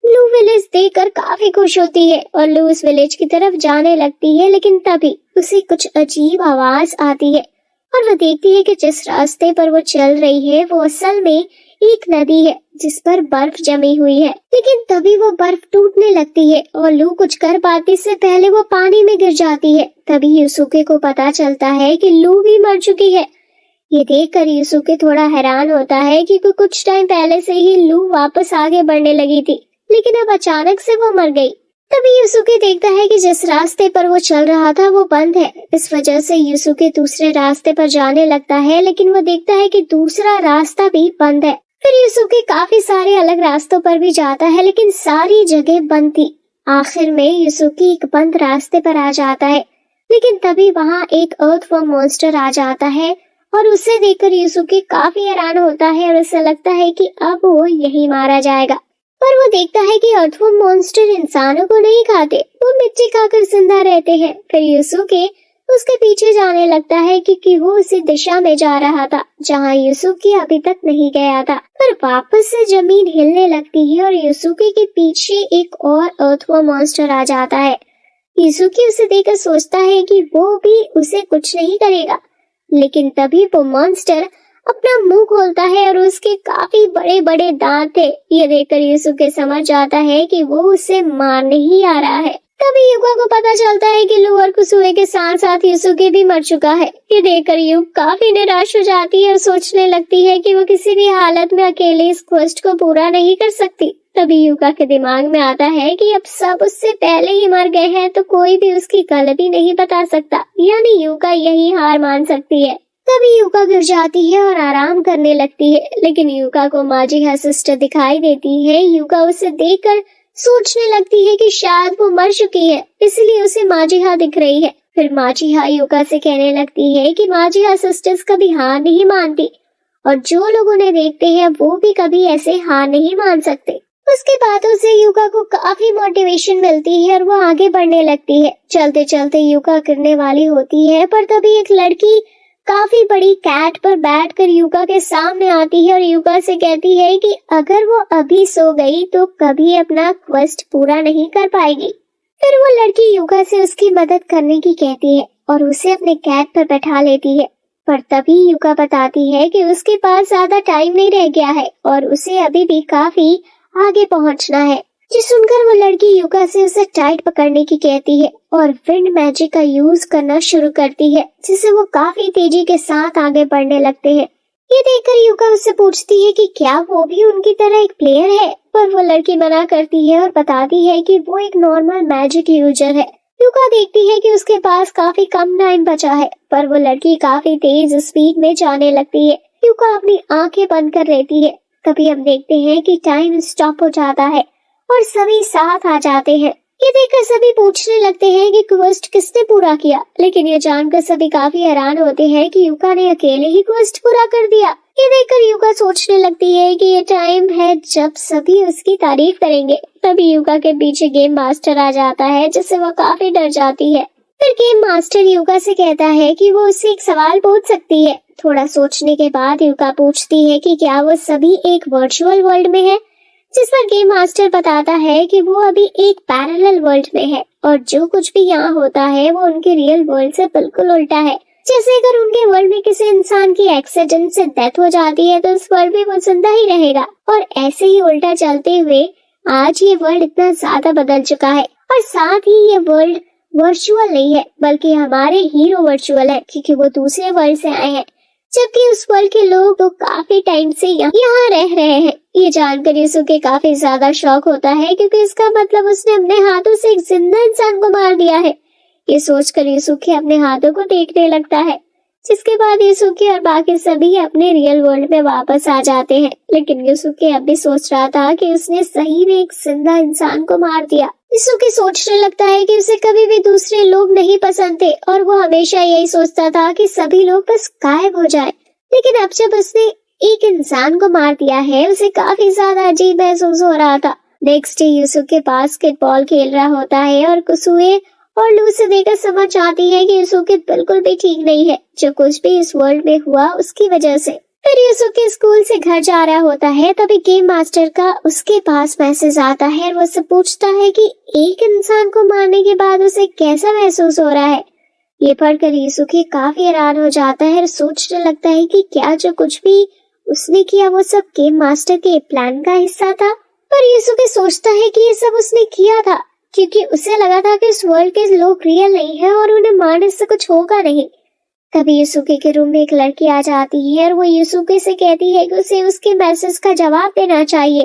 लू विलेज देखकर काफी खुश होती है और लू उस विलेज की तरफ जाने लगती है। लेकिन तभी उसे कुछ अजीब आवाज आती है और वो देखती है कि जिस रास्ते पर वो चल रही है वो असल में एक नदी है जिस पर बर्फ जमी हुई है, लेकिन तभी वो बर्फ टूटने लगती है और लू कुछ कर पाती से पहले वो पानी में गिर जाती है। तभी युसुके को पता चलता है कि लू भी मर चुकी है। ये देखकर युसुके थोड़ा हैरान होता है कि कुछ टाइम पहले से ही लू वापस आगे बढ़ने लगी थी, लेकिन अब अचानक से वो मर गई। तभी युसुके देखता है कि जिस रास्ते पर वो चल रहा था वो बंद है। इस वजह से युसुके दूसरे रास्ते पर जाने लगता है, लेकिन वो देखता है कि दूसरा रास्ता भी बंद है। फिर युसुके काफी सारे अलग रास्तों पर भी जाता है, लेकिन सारी जगह बंद थी। आखिर में युसुके एक बंद रास्ते पर आ जाता है, लेकिन तभी वहाँ एक अर्थवर्म मॉन्स्टर आ जाता है और उसे देखकर युसुके काफी हैरान होता है और उसे लगता है कि अब वो यही मारा जाएगा। पर वो देखता है कि अर्थवर्म मॉन्स्टर इंसानों को नहीं खाते, वो मिट्टी खाकर जिंदा रहते हैं। फिर युसुके उसके पीछे जाने लगता है क्योंकि वो उसी दिशा में जा रहा था जहाँ युसुके अभी तक नहीं गया था। पर वापस से जमीन हिलने लगती है और युसुके के पीछे एक और अर्थवर्म मॉन्स्टर आ जाता है। युसुके उसे देखकर सोचता है कि वो भी उसे कुछ नहीं करेगा, लेकिन तभी वो मॉन्स्टर अपना मुंह खोलता है और उसके काफी बड़े बड़े दांत थे। ये देखकर युसुके समझ जाता है कि वो उसे मारने ही आ रहा है। तभी युका को पता चलता है कि लू और कुसुए के साथ साथ युसुके भी मर चुका है। ये देखकर युक काफी निराश हो जाती है और सोचने लगती है कि वो किसी भी हालत में अकेले इस क्वेस्ट को पूरा नहीं कर सकती। तभी युका के दिमाग में आता है कि अब सब उससे पहले ही मर गए हैं, तो कोई भी उसकी गलती नहीं बता सकता, यानी युका यही हार मान सकती है। तभी युका गिर जाती है और आराम करने लगती है, लेकिन युका को माजिहा सिस्टर दिखाई देती है। युका उसे देखकर सोचने लगती है कि शायद वो मर चुकी है, इसलिए उसे माजिहा दिख रही है। फिर माजिहा युका से कहने लगती है कि माजिहा सिस्टर्स कभी हार नहीं मानती और जो लोग उन्हें देखते हैं वो भी कभी ऐसे हार नहीं मान सकते। उसकी बातों से युका को काफी मोटिवेशन मिलती है और वो आगे बढ़ने लगती है। चलते चलते युका गिरने वाली होती है, पर तभी एक लड़की काफी बड़ी कैट पर बैठकर युका के सामने आती है और युका से कहती है कि अगर वो अभी सो गई तो कभी अपना क्वेस्ट पूरा नहीं कर पाएगी। फिर वो लड़की युका से उसकी मदद करने की कहती है और उसे अपने कैट पर बैठा लेती है। पर तभी युका बताती है कि उसके पास ज्यादा टाइम नहीं रह गया है और उसे अभी भी काफी आगे पहुंचना है। ये सुनकर वो लड़की युका से उसे टाइट पकड़ने की कहती है और विंड मैजिक का यूज करना शुरू करती है, जिससे वो काफी तेजी के साथ आगे बढ़ने लगते हैं। ये देखकर युका उससे पूछती है कि क्या वो भी उनकी तरह एक प्लेयर है, पर वो लड़की मना करती है और बताती है कि वो एक नॉर्मल मैजिक यूजर है। युका देखती है कि उसके पास काफी कम टाइम बचा है, पर वो लड़की काफी तेज स्पीड में जाने लगती है। युका अपनी आंखें बंद कर लेती है। तभी हम देखते हैं कि टाइम स्टॉप हो जाता है और सभी साथ आ जाते हैं। ये देखकर सभी पूछने लगते हैं कि क्वेस्ट किसने पूरा किया, लेकिन ये जानकर सभी काफी हैरान होते हैं कि युका ने अकेले ही क्वेस्ट पूरा कर दिया। ये देखकर युका सोचने लगती है कि ये टाइम है जब सभी उसकी तारीफ करेंगे। तभी युका के पीछे गेम मास्टर आ जाता है, जिससे वो काफी डर जाती है। फिर गेम मास्टर युका से कहता है कि वो उससे एक सवाल पूछ सकती है। थोड़ा सोचने के बाद युका पूछती है कि क्या वो सभी एक वर्चुअल वर्ल्ड में है, जिस पर गेम मास्टर बताता है कि वो अभी एक पैरेलल वर्ल्ड में है और जो कुछ भी यहाँ होता है वो उनके रियल वर्ल्ड से बिल्कुल उल्टा है। जैसे अगर उनके वर्ल्ड में किसी इंसान की एक्सीडेंट से डेथ हो जाती है तो इस वर्ल्ड में वो जिंदा ही रहेगा, और ऐसे ही उल्टा चलते हुए आज ये वर्ल्ड इतना ज्यादा बदल चुका है। और साथ ही ये वर्ल्ड वर्चुअल नहीं है बल्कि हमारे हीरो वर्चुअल है, क्योंकि वो दूसरे वर्ल्ड से आए हैं, जबकि उस वर्ल्ड के लोग तो काफी टाइम से यहाँ रह रहे हैं। ये जानकर युसुके काफी ज्यादा शॉक होता है, क्योंकि इसका मतलब उसने अपने हाथों से एक जिंदा इंसान को मार दिया है। ये सोचकर युसुके अपने हाथों को देखने लगता है, जिसके बाद युसुके और बाकी सभी अपने रियल वर्ल्ड में वापस आ जाते हैं। लेकिन युसुके अब भी सोच रहा था कि उसने सही में एक जिंदा इंसान को मार दिया। युसुके सोचने लगता है कि उसे कभी भी दूसरे लोग नहीं पसंद थे और वो हमेशा यही सोचता था कि सभी लोग बस गायब हो जाए। लेकिन अब जब उसने एक इंसान को मार दिया है, उसे काफी ज्यादा अजीब महसूस हो रहा था। नेक्स्ट डे युसुके बास्केटबॉल खेल रहा होता है और कुसुए और लू से देखकर समझ आती है कि युसुके बिल्कुल भी ठीक नहीं है। जो कुछ भी इस वर्ल्ड में हुआ उसकी वजह से। फिर युसुके स्कूल से घर जा रहा होता है, तभी गेम मास्टर का उसके पास मैसेज आता है और वो उससे पूछता है कि एक इंसान को मारने के बाद उसे कैसा महसूस हो रहा है। ये पढ़कर युसुके काफी हैरान हो जाता है और सोचने लगता है कि क्या जो कुछ भी उसने किया वो सब गेम मास्टर के प्लान का हिस्सा था। पर यूसुके सोचता है कि ये सब उसने किया था क्योंकि उसे लगा था कि इस वर्ल्ड के लोग रियल नहीं है और उन्हें मारने से कुछ होगा नहीं। तभी यूसुके के रूम में एक लड़की आ जाती है और वो यूसुके से कहती है कि उसे उसके मैसेज का जवाब देना चाहिए,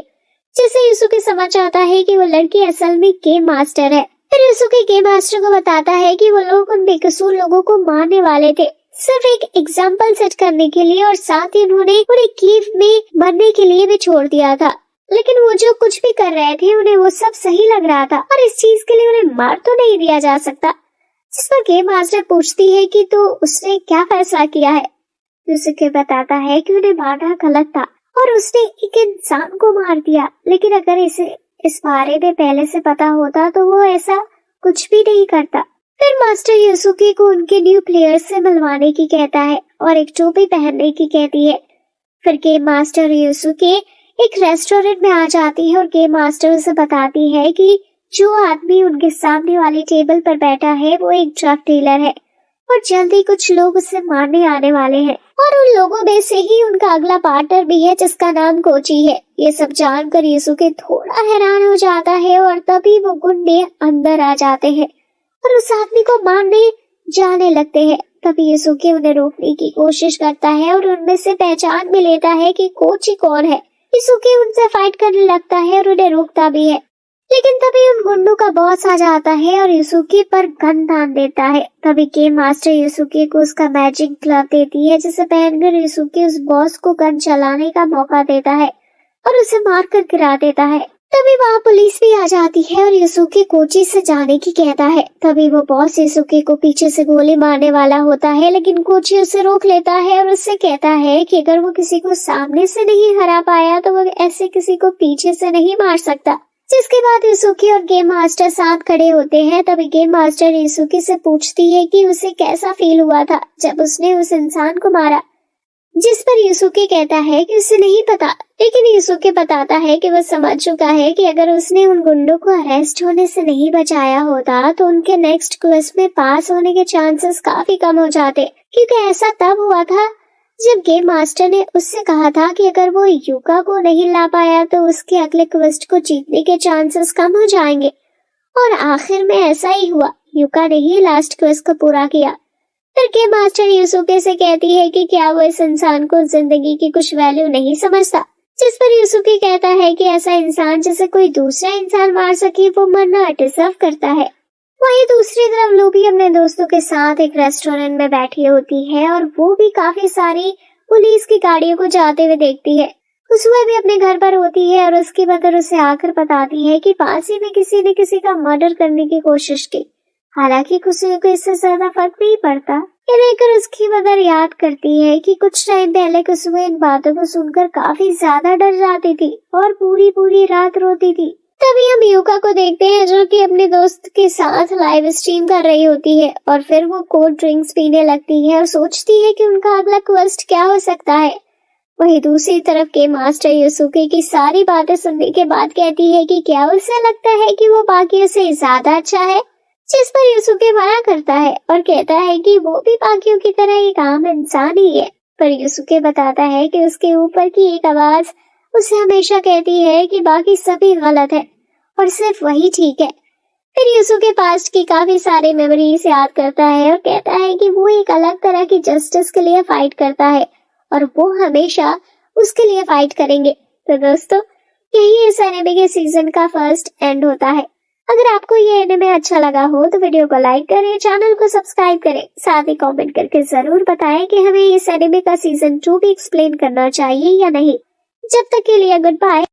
जिससे यूसुके समझ आता है कि वो लड़की असल में गेम मास्टर है। फिर यूसुके गेम मास्टर को बताता है कि वो लोग उन बेकसूर लोगों को मारने वाले थे, सिर्फ एक एग्जाम्पल सेट करने के लिए, और साथ ही उन्होंने उन्हें कीव में मरने के लिए भी छोड़ दिया था। लेकिन वो जो कुछ भी कर रहे थे उन्हें वो सब सही लग रहा था और इस चीज के लिए उन्हें मार तो नहीं दिया जा सकता। जिस पर गेम मास्टर पूछती है कि तो उसने क्या फैसला किया है। यूसुके बताता है कि उन्हें मारना गलत था और उसने एक इंसान को मार दिया, लेकिन अगर इसे इस बारे में पहले से पता होता तो वो ऐसा कुछ भी नहीं करता। फिर मास्टर यूसुके को उनके न्यू प्लेयर्स से मिलवाने की कहता है और एक टोपी पहनने की कहती है। फिर गेम मास्टर यूसुके एक रेस्टोरेंट में आ जाती है और गेम मास्टर उसे बताती है कि जो आदमी उनके सामने वाली टेबल पर बैठा है वो एक ड्रग डीलर है और जल्दी कुछ लोग उसे मारने आने वाले हैं और उन लोगों में से ही उनका अगला पार्टनर भी है जिसका नाम कोची है। ये सब जानकर यूसुके थोड़ा हैरान हो जाता है और तभी वो गुंडे अंदर आ जाते हैं और उस आदमी को मारने जाने लगते हैं। तभी यूसुके उन्हें रोकने की कोशिश करता है और उनमें से पहचान भी लेता है कि कोची कौन है। यूसुके उनसे फाइट करने लगता है और उन्हें रोकता भी है, लेकिन तभी उन गुंडों का बॉस आ जाता है और यूसुके पर गन तान देता है। तभी गेम मास्टर यूसुके को उसका मैजिक ग्लव देती है, जिसे पहनकर यूसुके उस बॉस को गन चलाने का मौका देता है और उसे मार कर गिरा देता है। तभी वहाँ पुलिस भी आ जाती है और यूसुके कोची से जाने की कहता है। तभी वो बॉस यूसुके को पीछे से गोली मारने वाला होता है, लेकिन कोची उसे रोक लेता है और उससे कहता है कि अगर वो किसी को सामने से नहीं हरा पाया तो वो ऐसे किसी को पीछे से नहीं मार सकता। जिसके बाद यूसुके और गेम मास्टर साथ खड़े होते हैं। तभी गेम मास्टर यूसुके से पूछती है कि उसे कैसा फील हुआ था जब उसने उस इंसान को मारा, जिस पर यूसुके कहता है कि उसे नहीं पता, लेकिन यूसुके बताता है कि वो समझ चुका है कि अगर उसने उन गुंडों को अरेस्ट होने से नहीं बचाया होता तो उनके नेक्स्ट क्वेस्ट में पास होने के चांसेस काफी कम हो जाते, क्योंकि ऐसा तब हुआ था जब गेम मास्टर ने उससे कहा था कि अगर वो युका को नहीं ला पाया तो उसके अगले क्वेस्ट को जीतने के चांसेस कम हो जाएंगे। और आखिर में ऐसा ही हुआ, युका ने ही लास्ट क्वेस्ट को पूरा किया। फिर गेम मास्टर यूसुके से कहती है कि क्या वो इस इंसान को जिंदगी की कुछ वैल्यू नहीं समझता, जिस पर यूसुके कहता है कि ऐसा इंसान जिसे कोई दूसरा इंसान मार सके वो मरना डिजर्व करता है। वहीं दूसरी तरफ लूबी अपने दोस्तों के साथ एक रेस्टोरेंट में बैठी होती है और वो भी काफी सारी पुलिस की गाड़ियों को जाते हुए देखती है। खुशबू भी अपने घर पर होती है और उसकी मदर उसे आकर बताती है कि पास ही में किसी ने किसी का मर्डर करने की कोशिश की। हालांकि खुशबू को इससे ज्यादा फर्क नहीं पड़ता। ये देखकर उसकी मदर याद करती है कि कुछ टाइम पहले खुशबू इन बातों को सुनकर काफी ज्यादा डर जाती थी और पूरी रात रोती थी। तभी हम युका को देखते हैं जो कि अपने दोस्त के साथ लाइव स्ट्रीम कर रही होती है और फिर वो कोल्ड ड्रिंक्स पीने लगती है और सोचती है कि उनका अगला क्वेस्ट क्या हो सकता है। वहीं दूसरी तरफ के मास्टर यूसुके की सारी बातें सुनने के बाद कहती है कि क्या उसे लगता है कि वो बाकियों से ज्यादा अच्छा है, जिस पर यूसुके मना करता है और कहता है कि वो भी बाकियों की तरह एक आम इंसान ही है। पर यूसुके बताता है कि उसके ऊपर की एक आवाज उसे हमेशा कहती है कि बाकी सभी गलत है और सिर्फ वही ठीक है। फिर यूसुके पास्ट की काफी सारी मेमोरीज याद करता है और कहता है कि वो एक अलग तरह की जस्टिस के लिए फाइट करता है और वो हमेशा उसके लिए फाइट करेंगे। तो दोस्तों, यही इस एनिमे के सीजन का फर्स्ट एंड होता है। अगर आपको ये एनिमे अच्छा लगा हो तो वीडियो को लाइक करें, चैनल को सब्सक्राइब करें, साथ ही कमेंट करके जरूर बताएं कि हमें इस एनिमे का सीजन 2 भी एक्सप्लेन करना चाहिए या नहीं। जब तक के लिए गुड बाय।